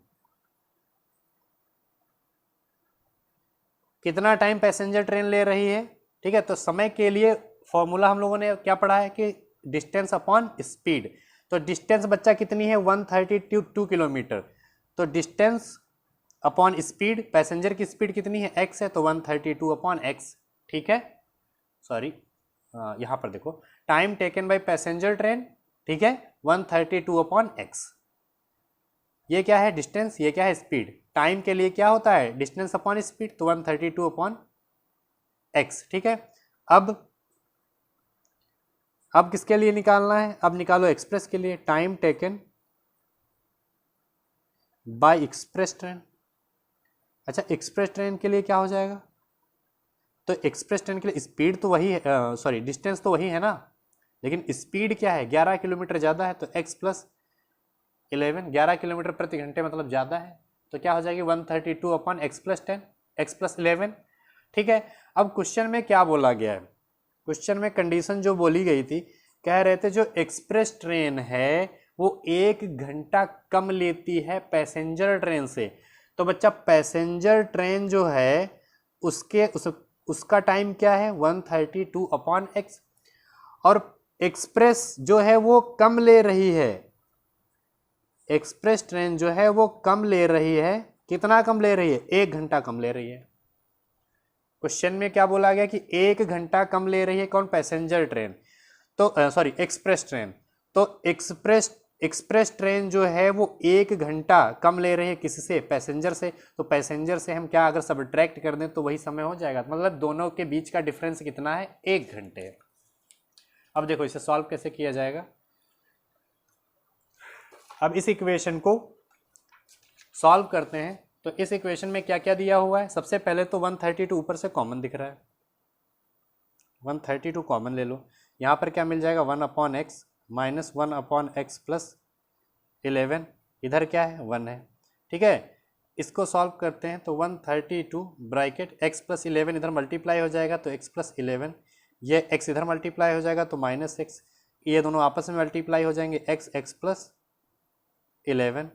कितना टाइम पैसेंजर ट्रेन ले रही है, ठीक है। तो समय के लिए फॉर्मूला हम लोगों ने क्या पढ़ा है कि डिस्टेंस अपॉन स्पीड। तो डिस्टेंस बच्चा कितनी है 132 किलोमीटर, तो डिस्टेंस अपॉन स्पीड, पैसेंजर की स्पीड कितनी है x है, तो 132 अपॉन x, ठीक है। सॉरी यहाँ पर देखो time taken by passenger train, ठीक है, 132 अपॉन x। ये क्या है डिस्टेंस, ये क्या है स्पीड। टाइम के लिए क्या होता है डिस्टेंस अपॉन स्पीड, तो 132 अपॉन x, ठीक है। अब किसके लिए निकालना है, अब निकालो एक्सप्रेस के लिए, time taken by express train. अच्छा एक्सप्रेस ट्रेन के लिए क्या हो जाएगा, तो एक्सप्रेस ट्रेन के लिए स्पीड तो वही है, सॉरी डिस्टेंस तो वही है ना, लेकिन स्पीड क्या है 11 किलोमीटर ज़्यादा है, तो x प्लस 11, 11 किलोमीटर प्रति घंटे मतलब ज़्यादा है, तो क्या हो जाएगी 132 upon x plus 10, x plus 11, ठीक है। अब क्वेश्चन में क्या बोला गया है, क्वेश्चन में कंडीशन जो बोली गई थी, कह रहे थे जो एक्सप्रेस ट्रेन है वो 1 घंटा कम लेती है पैसेंजर ट्रेन से। तो बच्चा पैसेंजर ट्रेन जो है उसका टाइम क्या है 132 अपॉन x, और एक्सप्रेस जो है वो कम ले रही है, एक्सप्रेस ट्रेन जो है वो कम ले रही है, कितना कम ले रही है 1 घंटा कम ले रही है। क्वेश्चन में क्या बोला गया कि 1 घंटा कम ले रही है कौन, पैसेंजर ट्रेन, तो सॉरी एक्सप्रेस ट्रेन। तो एक्सप्रेस ट्रेन जो है वो 1 घंटा कम ले रही है किससे, पैसेंजर से। तो पैसेंजर से हम क्या अगर सबट्रैक्ट कर दें तो वही समय हो जाएगा, मतलब दोनों के बीच का डिफरेंस कितना है 1 घंटे। अब देखो इसे सॉल्व कैसे किया जाएगा। अब इस इक्वेशन को सॉल्व करते हैं, तो इस इक्वेशन में क्या क्या दिया हुआ है। सबसे पहले तो 132 ऊपर से कॉमन दिख रहा है, 132 कॉमन ले लो, यहाँ पर क्या मिल जाएगा 1 upon x minus 1 upon x plus 11, इधर क्या है 1 है, ठीक है। इसको सॉल्व करते हैं तो 132 ब्रैकेट x प्लस 11 इधर मल्टीप्लाई हो जाएगा तो x प्लस 11, ये x इधर मल्टीप्लाई हो जाएगा तो माइनस एक्स, ये दोनों आपस में मल्टीप्लाई हो जाएंगे x प्लस 11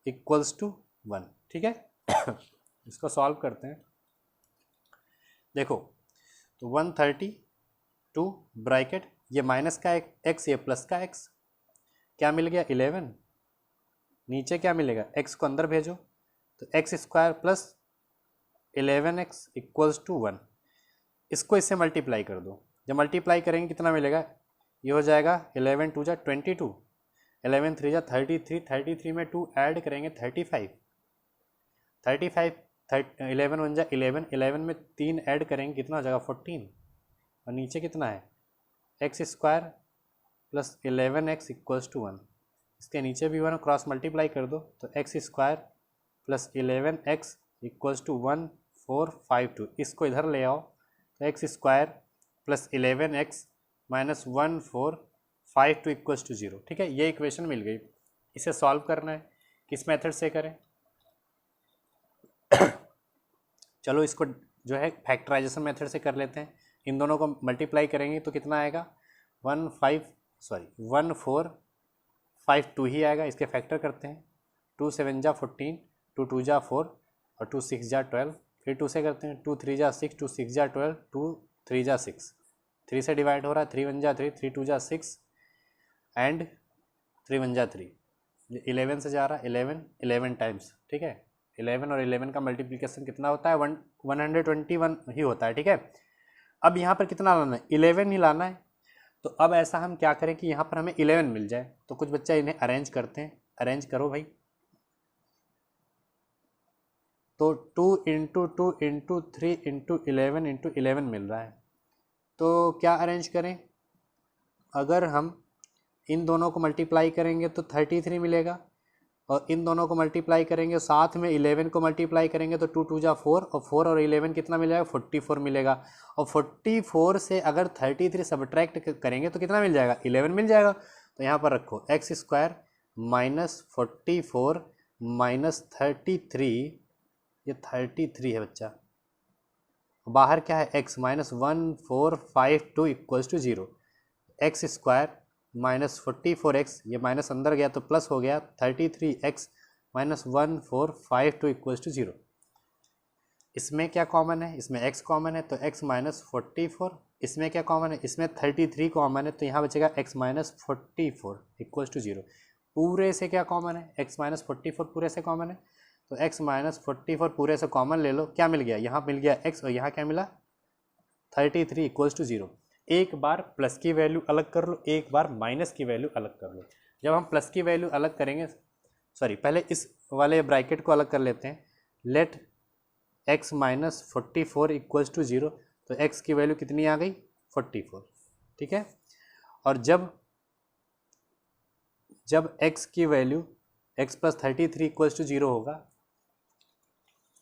इक्वल्स टू 1, ठीक है। इसको सॉल्व करते हैं, देखो तो 132 ब्रैकेट ये माइनस का x ये प्लस का x, क्या मिल गया 11, नीचे क्या मिलेगा x को अंदर भेजो तो x square plus 11x equals to 1, इसको इससे मल्टीप्लाई कर दो, जब मल्टीप्लाई करेंगे कितना मिलेगा, ये हो जाएगा 11 2 जा 22, 11 3 जा 33, 33 में 2 ऐड करेंगे 35, 11 1 जा 11, 11 में 3 ऐड करेंगे कितना हो जाएगा 14, और नीचे कितना है x square plus 11x equals to 1, इसके नीचे भी 1 क्रॉस मल्टीप्लाई कर दो तो x square plus 11x equals to 1452, इसको इधर ले आओ तो x square plus 11x minus 1452 equals to 0, ठीक है। ये इक्वेशन मिल गई, इसे सॉल्व करना है, किस मेथड से करें चलो इसको जो है फैक्टराइजेशन मेथड से कर लेते हैं, इन दोनों को मल्टीप्लाई करेंगे तो कितना आएगा 1452 ही आएगा, इसके फैक्टर करते हैं 2 7 जा 14, 2 2 जा 4 और 2 6 जा 12, फिर 2 से करते हैं 2 3 जा 6, 2 6 जा 12, 2 3 जा 6, 3 से डिवाइड हो रहा है 3 1 जा 3, 3 2 जा 6 एंड 3 1 जा 3, 11 से जा रहा है 11 टाइम्स, ठीक है। 11 और 11 का मल्टीप्लिकेशन कितना होता है 121 ही होता है, ठीक है। अब यहाँ पर कितना लाना है 11 ही लाना है, तो अब ऐसा हम क्या करें कि यहाँ पर हमें 11 मिल जाए, तो कुछ बच्चा इन्हें अरेंज करते हैं, अरेंज करो भाई। तो 2 इंटू 2 इंटू 3 इंटू 11 इंटू 11 मिल रहा है, तो क्या अरेंज करें, अगर हम इन दोनों को मल्टीप्लाई करेंगे तो 33 मिलेगा, और इन दोनों को मल्टीप्लाई करेंगे साथ में 11 को मल्टीप्लाई करेंगे तो 2 2 जा 4 और 4 और 11 कितना मिल जाएगा 44 मिलेगा, और 44 से अगर 33 सब्ट्रैक्ट करेंगे तो कितना मिल जाएगा 11 मिल जाएगा। तो यहाँ पर रखो एक्स स्क्वायर माइनस 44 माइनस 33, ये 33 है बच्चा, बाहर क्या है x minus 1452 equals to 0, x square minus 44x, ये माइनस अंदर गया तो प्लस हो गया 33x माइनस 1452 इक्वल्स टू 0। इसमें क्या कॉमन है, इसमें x कॉमन है तो x माइनस 44, इसमें क्या कॉमन है, इसमें 33 कॉमन है तो यहाँ बचेगा x माइनस 44 इक्वल्स टू 0। पूरे से क्या कॉमन है, x माइनस 44 पूरे से कॉमन है तो x माइनस 44 पूरे से कॉमन ले लो, क्या मिल गया, यहाँ मिल गया x और यहाँ क्या मिला 33 इक्वल्स टू 0। एक बार प्लस की वैल्यू अलग कर लो, एक बार माइनस की वैल्यू अलग कर लो। जब हम प्लस की वैल्यू अलग करेंगे, सॉरी पहले इस वाले ब्रैकेट को अलग कर लेते हैं, let x minus 44 equals to 0, तो x की वैल्यू कितनी आ गई 44, ठीक है। और जब x की value x plus 33 equals to 0 होगा,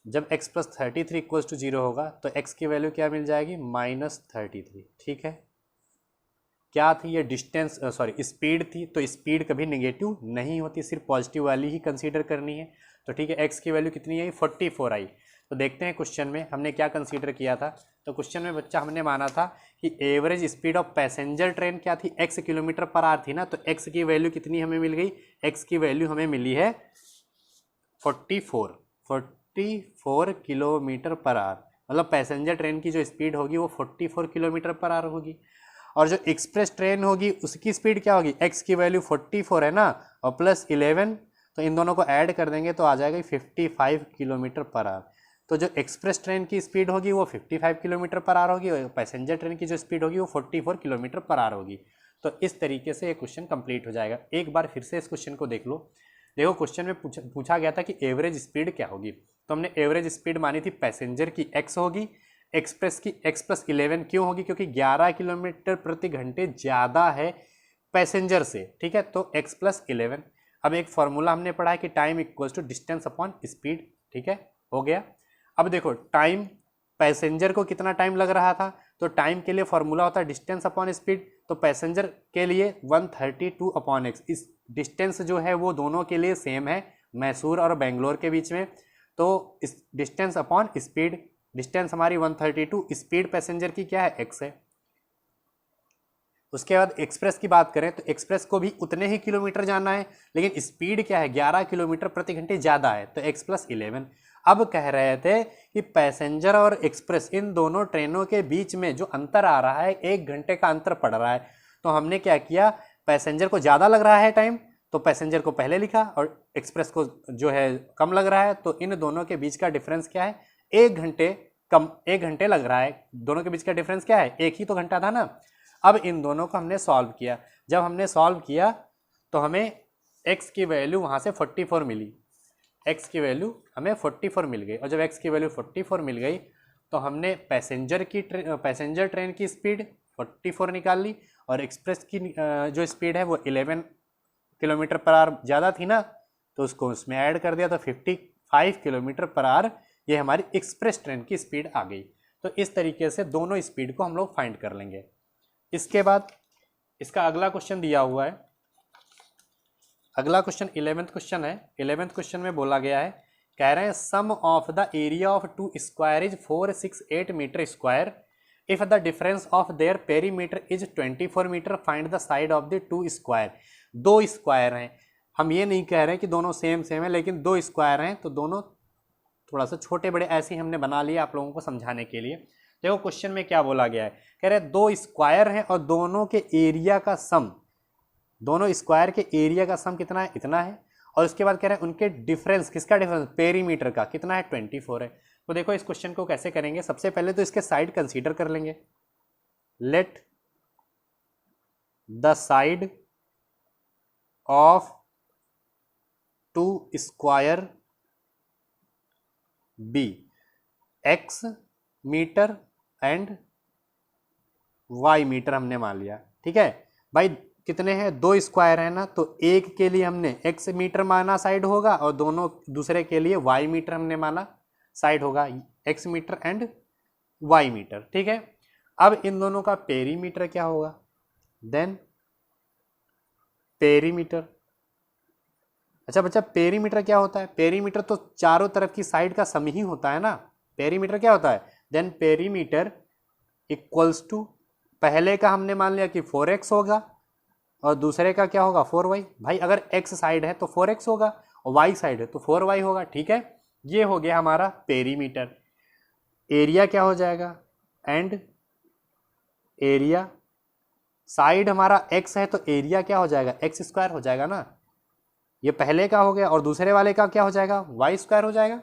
जब x प्लस 33 इक्वल्स टू 0 होगा तो x की वैल्यू क्या मिल जाएगी माइनस 33, ठीक है। क्या थी ये डिस्टेंस, सॉरी स्पीड थी, तो स्पीड कभी नेगेटिव नहीं होती, सिर्फ पॉजिटिव वाली ही कंसीडर करनी है। तो ठीक है, x की वैल्यू कितनी आई 44 आई। तो देखते हैं क्वेश्चन में हमने क्या कंसीडर किया था। तो क्वेश्चन में बच्चा हमने माना था कि average speed of passenger train क्या थी, x किलोमीटर पर आवर थी ना, तो x की वैल्यू कितनी हमें मिल गई, x की वैल्यू हमें मिली है 44 किलोमीटर पर आवर, मतलब पैसेंजर ट्रेन की जो स्पीड होगी वो 44 किलोमीटर पर आवर होगी। और जो एक्सप्रेस ट्रेन होगी उसकी स्पीड क्या होगी, x की वैल्यू 44 है ना और प्लस 11, तो इन दोनों को ऐड कर देंगे तो आ जाएगा 55 किलोमीटर पर आवर। तो जो एक्सप्रेस ट्रेन की स्पीड होगी वो 55 किलोमीटर पर आवर होगी और पैसेंजर ट्रेन की जो स्पीड होगी वो 44 किलोमीटर पर आवर होगी। तो इस तरीके से ये क्वेश्चन कंप्लीट हो जाएगा। एक बार फिर से इस क्वेश्चन को देख लो। देखो क्वेश्चन में पूछा गया था कि एवरेज स्पीड क्या होगी, तो हमने एवरेज स्पीड मानी थी पैसेंजर की x होगी, एक्सप्रेस की x प्लस 11 क्यों होगी, क्योंकि 11 किलोमीटर प्रति घंटे ज़्यादा है पैसेंजर से, ठीक है, तो x प्लस 11। अब एक फॉर्मूला हमने पढ़ा है कि time equals to distance upon speed, ठीक है, हो गया। अब देखो टाइम, पैसेंजर को कितना टाइम लग रहा था, तो टाइम के लिए फॉर्मूला होता है डिस्टेंस अपॉन स्पीड, तो पैसेंजर के लिए 132 अपॉन x, इस डिस्टेंस जो है वो दोनों के लिए सेम है, मैसूर और बेंगलोर के बीच में, तो इस डिस्टेंस अपॉन स्पीड, डिस्टेंस हमारी 132, स्पीड पैसेंजर की क्या है x है। उसके बाद एक्सप्रेस की बात करें तो एक्सप्रेस को भी उतने ही किलोमीटर जाना है, लेकिन स्पीड क्या है 11 किलोमीटर प्रति घंटे ज़्यादा है, तो x प्लस 11। अब कह रहे थे कि पैसेंजर और एक्सप्रेस इन दोनों ट्रेनों के बीच में जो अंतर आ रहा है 1 घंटे का अंतर पड़ रहा है, तो हमने क्या किया, पैसेंजर को ज़्यादा लग रहा है टाइम तो पैसेंजर को पहले लिखा और एक्सप्रेस को जो है कम लग रहा है, तो इन दोनों के बीच का डिफरेंस क्या है 1 घंटे कम, 1 घंटे लग रहा है, दोनों के बीच का डिफरेंस क्या है, एक ही तो घंटा था ना। अब इन दोनों को हमने सॉल्व किया, जब हमने सॉल्व किया तो हमें x की वैल्यू वहाँ से 44 मिली, x की वैल्यू हमें 44 मिल गई, और जब x की वैल्यू 44 मिल गई तो हमने पैसेंजर ट्रेन की स्पीड 44 निकाल ली और एक्सप्रेस की जो स्पीड है वो 11 किलोमीटर पर आवर ज़्यादा थी ना, तो उसको उसमें ऐड कर दिया तो 55 किलोमीटर पर आवर ये हमारी एक्सप्रेस ट्रेन की स्पीड आ गई। तो इस तरीके से दोनों स्पीड को हम लोग फाइंड कर लेंगे। इसके बाद इसका अगला क्वेश्चन दिया हुआ है, अगला क्वेश्चन 11th क्वेश्चन है। 11th क्वेश्चन में बोला गया है, कह रहे हैं sum of the area of 2 square is 468 metre square, if the difference of their perimeter is 24 metre, find the side of the 2 square. 2 square हैं, हम ये नहीं कह रहे कि दोनों सेम सेम है, लेकिन 2 स्क्वायर हैं तो दोनों थोड़ा सा छोटे बड़े ऐसे ही हमने बना लिया आप लोगों को समझाने के लिए। देखो क्वेश्चन में क्या बोला गया है, कह रहे 2 स्क्वायर हैं और दोनों के एरिया का सम, दोनों स्क्वायर के एरिया का सम कितना है, इतना है, और उसके बाद कह रहे हैं उनके डिफरेंस, किसका डिफरेंस, पेरीमीटर का कितना है, 24 है। तो देखो इस क्वेश्चन को कैसे करेंगे, सबसे पहले तो इसके साइड कंसीडर कर लेंगे, let the side of 2 square b x metre and y metre हमने मान लिया, ठीक है भाई। कितने हैं, 2 स्क्वायर है ना, तो एक के लिए हमने x मीटर माना साइड होगा और दोनों दूसरे के लिए y मीटर हमने माना साइड होगा, x metre and y metre, ठीक है। अब इन दोनों का पेरीमीटर क्या होगा, देन पेरीमीटर, अच्छा बच्चा पेरीमीटर क्या होता है, पेरीमीटर तो चारों तरफ की साइड का सम ही होता है ना, पेरीमीटर क्या होता है, देन पेरीमीटर इक्वल्स टू, पहले का हमने मान लिया कि 4x होगा और दूसरे का क्या होगा 4y, भाई अगर x साइड है तो 4x होगा और y साइड है तो 4y होगा, ठीक है। ये हो गया हमारा पेरीमीटर। एरिया क्या हो जाएगा, एंड एरिया, साइड हमारा x है तो एरिया क्या हो जाएगा, एक्स स्क्वायर हो जाएगा ना। ये पहले का हो गया और दूसरे वाले का क्या हो जाएगा, वाई स्क्वायर हो जाएगा।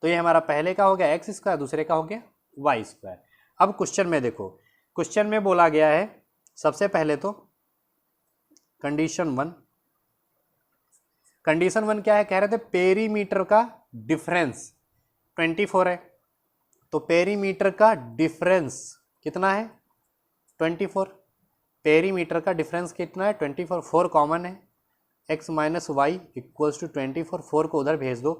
तो ये हमारा पहले का हो गया एक्स स्क्वायर, दूसरे का हो गया वाई स्क्वायर। अब क्वेश्चन में देखो, क्वेश्चन में बोला गया है सबसे पहले तो कंडीशन वन क्या है, कह रहे थे पेरीमीटर का डिफरेंस 24 है, तो पेरीमीटर का डिफरेंस कितना है 24, पेरीमीटर का डिफरेंस कितना है 24, 4 कॉमन है, x minus y equals to 24, 4 को उधर भेज दो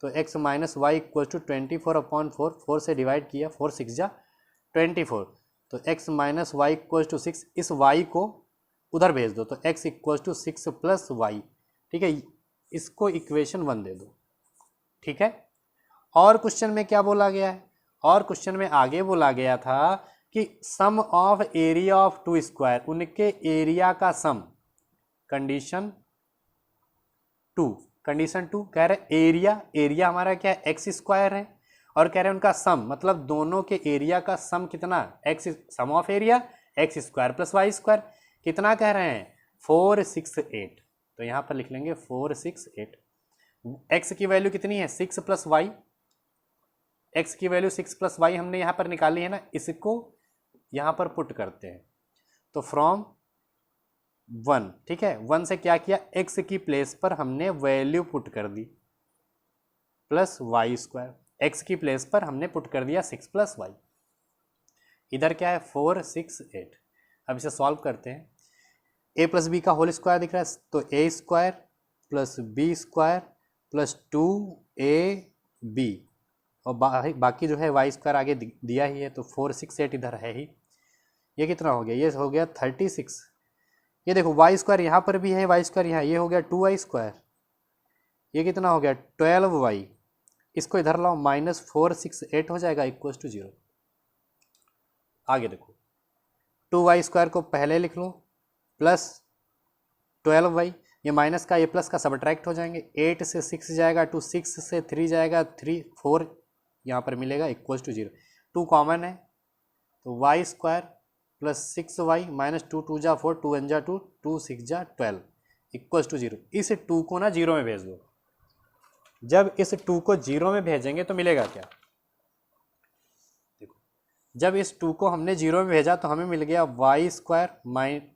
तो x minus y equals to 24/4, 4 से डिवाइड किया, 4 6 जा 24, तो x minus y equals to 6, इस y को उधर भेज दो तो x equals to 6 plus y, ठीक है, इसको इक्वेशन 1 दे दो, ठीक है। और क्वेश्चन में क्या बोला गया है, और क्वेश्चन में आगे बोला गया था कि sum of area of two square, उनके एरिया का सम, कंडीशन टू कह रहे एरिया हमारा क्या है एक्स स्क्वायर है, और कह रहे हैं उनका सम मतलब दोनों के एरिया का सम कितना, x, sum of area x square plus y square, कितना कह रहे हैं 468, तो यहाँ पर लिख लेंगे 468। एक्स की वैल्यू कितनी है 6 प्लस वाई, एक्स की वैल्यू 6 प्लस वाई हमने यहाँ पर निकाली है ना, इसको यहाँ पर पुट करते हैं तो फ्रॉम 1, ठीक है, 1 से क्या किया, x की प्लेस पर हमने वैल्यू पुट कर दी प्लस वाई स्क्वायर, एक्स की प्लेस पर हमने पुट कर दिया 6 प्लस वाई, इधर क्या है 468। अब इसे सॉल्व करते हैं, a प्लस बी का होल स्क्वायर दिख रहा है तो a square plus B square plus 2ab, और बाकी जो है वाई स्क्वायर आगे दिया ही है तो 468 इधर है ही, ये कितना हो गया, ये हो गया 36, ये देखो वाई स्क्वायर यहाँ पर भी है, वाई स्क्वायर यहाँ, ये हो गया 2y स्क्वायर, ये कितना हो गया 12y, इसको इधर लाओ माइनस 468 हो जाएगा इक्वल्स टू 0। आगे देखो 2y स्क्वायर को पहले लिख लो प्लस 12y, ये माइनस का ये प्लस का सब्ट्रैक्ट हो जाएंगे, 8 से 6 जाएगा 2, 6 से 3 जाएगा 3, 4 यहाँ पर मिलेगा इक्वल्स टू 0, 2 कॉमन है तो Y square plus 6y minus 2 2 जा 4, 2 1 जा 2, 2 6 जा 12 इक्वल्स टू 0। इस 2 को ना 0 में भेज दो, जब इस 2 को 0 में भेजेंगे तो मिलेगा क्या, देखो जब इस 2 को हमने 0 में भेजा तो हमें मिल गया y square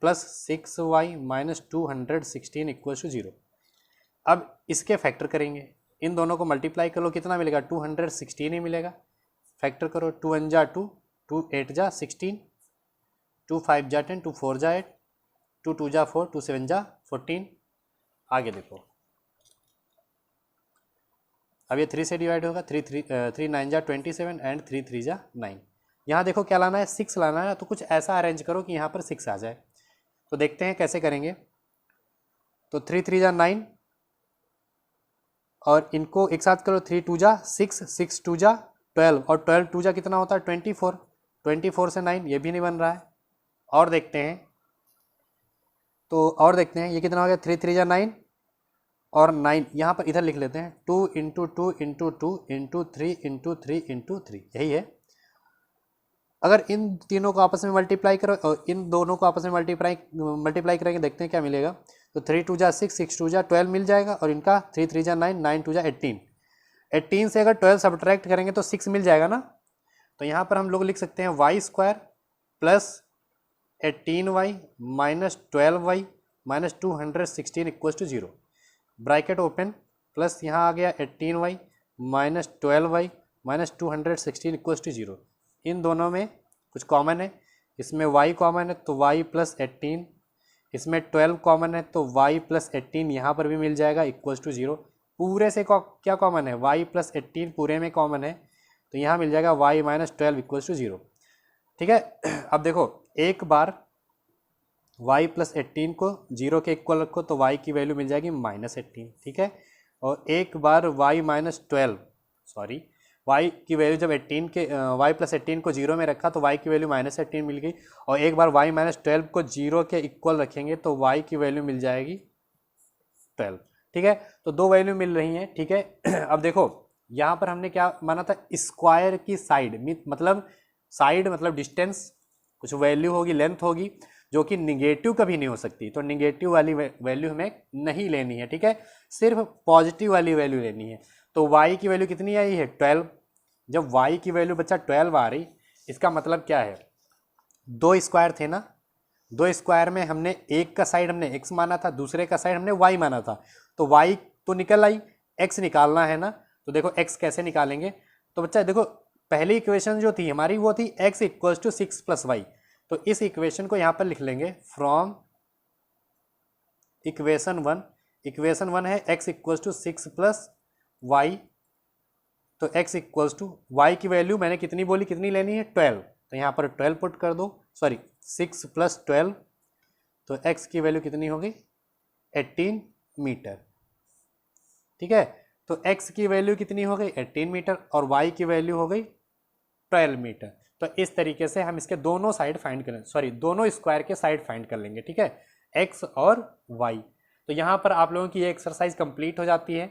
plus 6y minus 216 equals to 0। अब इसके फैक्टर करेंगे, इन दोनों को मल्टीप्लाई कर लो, कितना मिलेगा 216 ही मिलेगा, फैक्टर करो 2 1 जा 2, 2 8 जा 16, 2 5 जा 10, 2 4 जा 8, 2 2 जा 4, 2 7 जा 14। आगे देखो अब ये 3 से डिवाइड होगा, 3 9 जा 27 एंड 3 3 जा 9। यहाँ देखो क्या लाना है 6 लाना है, तो कुछ ऐसा अरेंज करो कि यहाँ पर 6 आ जाए, तो देखते हैं कैसे करेंगे। तो 3 3 जा 9 और इनको एक साथ करो, 3 2 जा 6, 6 2 जा 12 और 12 2 जा कितना होता है 24, 24 से 9 ये भी नहीं बन रहा है। और देखते हैं, तो और देखते हैं ये कितना हो गया 3 3 जा 9 और 9 यहाँ पर इधर लिख लेते हैं 2 into 2 into 2 into 3 into 3 into 3, यही है। अगर इन तीनों को आपस में मल्टीप्लाई करो और इन दोनों को आपस में मल्टीप्लाई करेंगे, देखते हैं क्या मिलेगा। तो 3 2 जा 6, 6 2 जा 12 मिल जाएगा और इनका 3 3 जा 9, 9 2 जा 18, 18 से अगर 12 सब्ट्रैक्ट करेंगे तो 6 मिल जाएगा ना। तो यहाँ पर हम लोग लिख सकते हैं y square plus 18y minus 12y minus 216 equals to 0, bracket open, plus यहाँ आ गया 18y minus 12y minus 216 equals to 0। इन दोनों में कुछ कॉमन है, इसमें y कॉमन है तो y प्लस 18, इसमें 12 कॉमन है तो y प्लस 18 यहाँ पर भी मिल जाएगा इक्वल्स टू 0। पूरे से क्या कॉमन है, y प्लस 18 पूरे में कॉमन है तो यहाँ मिल जाएगा y माइनस 12 इक्वल्स टू 0, ठीक है। अब देखो एक बार y प्लस 18 को 0 के इक्वल रखो तो y की वैल्यू मिल जाएगी माइनस 18, ठीक है। और एक बार y माइनस 12 सॉरी y की वैल्यू जब 18 के y प्लस 18 को 0 में रखा तो y की वैल्यू माइनस 18 मिल गई, और एक बार y माइनस 12 को 0 के इक्वल रखेंगे तो y की वैल्यू मिल जाएगी 12, ठीक है। तो दो वैल्यू मिल रही हैं, ठीक है। अब देखो यहाँ पर हमने क्या माना था, स्क्वायर की साइड, मतलब साइड मतलब डिस्टेंस, कुछ वैल्यू होगी, लेंथ होगी, जो कि निगेटिव कभी नहीं हो सकती, तो निगेटिव वाली वैल्यू हमें नहीं लेनी है, ठीक है, सिर्फ पॉजिटिव वाली वैल्यू लेनी है। तो y की वैल्यू कितनी आई है 12। जब y की वैल्यू बच्चा 12 आ रही, इसका मतलब क्या है, दो स्क्वायर थे ना, दो स्क्वायर में हमने एक का साइड हमने x माना था, दूसरे का साइड हमने y माना था, तो y तो निकल आई, x निकालना है ना, तो देखो x कैसे निकालेंगे। तो बच्चा देखो पहली इक्वेशन जो थी हमारी वो थी x equal to 6 plus y, तो इस इक्वेशन को यहाँ पर लिख लेंगे from equation one. Equation one है x equal to 6 plus y, तो x इक्वल्स टू वाई की वैल्यू मैंने कितनी बोली, कितनी लेनी है 12, तो यहाँ पर 12 पुट कर दो, सॉरी 6 प्लस 12, तो x की वैल्यू कितनी हो गई 18 मीटर, ठीक है। तो x की वैल्यू कितनी हो गई 18 मीटर और y की वैल्यू हो गई 12 मीटर। तो इस तरीके से हम इसके दोनों साइड फाइंड करें, सॉरी दोनों स्क्वायर के साइड फाइंड कर लेंगे, ठीक है, x और y। तो यहाँ पर आप लोगों की ये एक्सरसाइज कंप्लीट हो जाती है।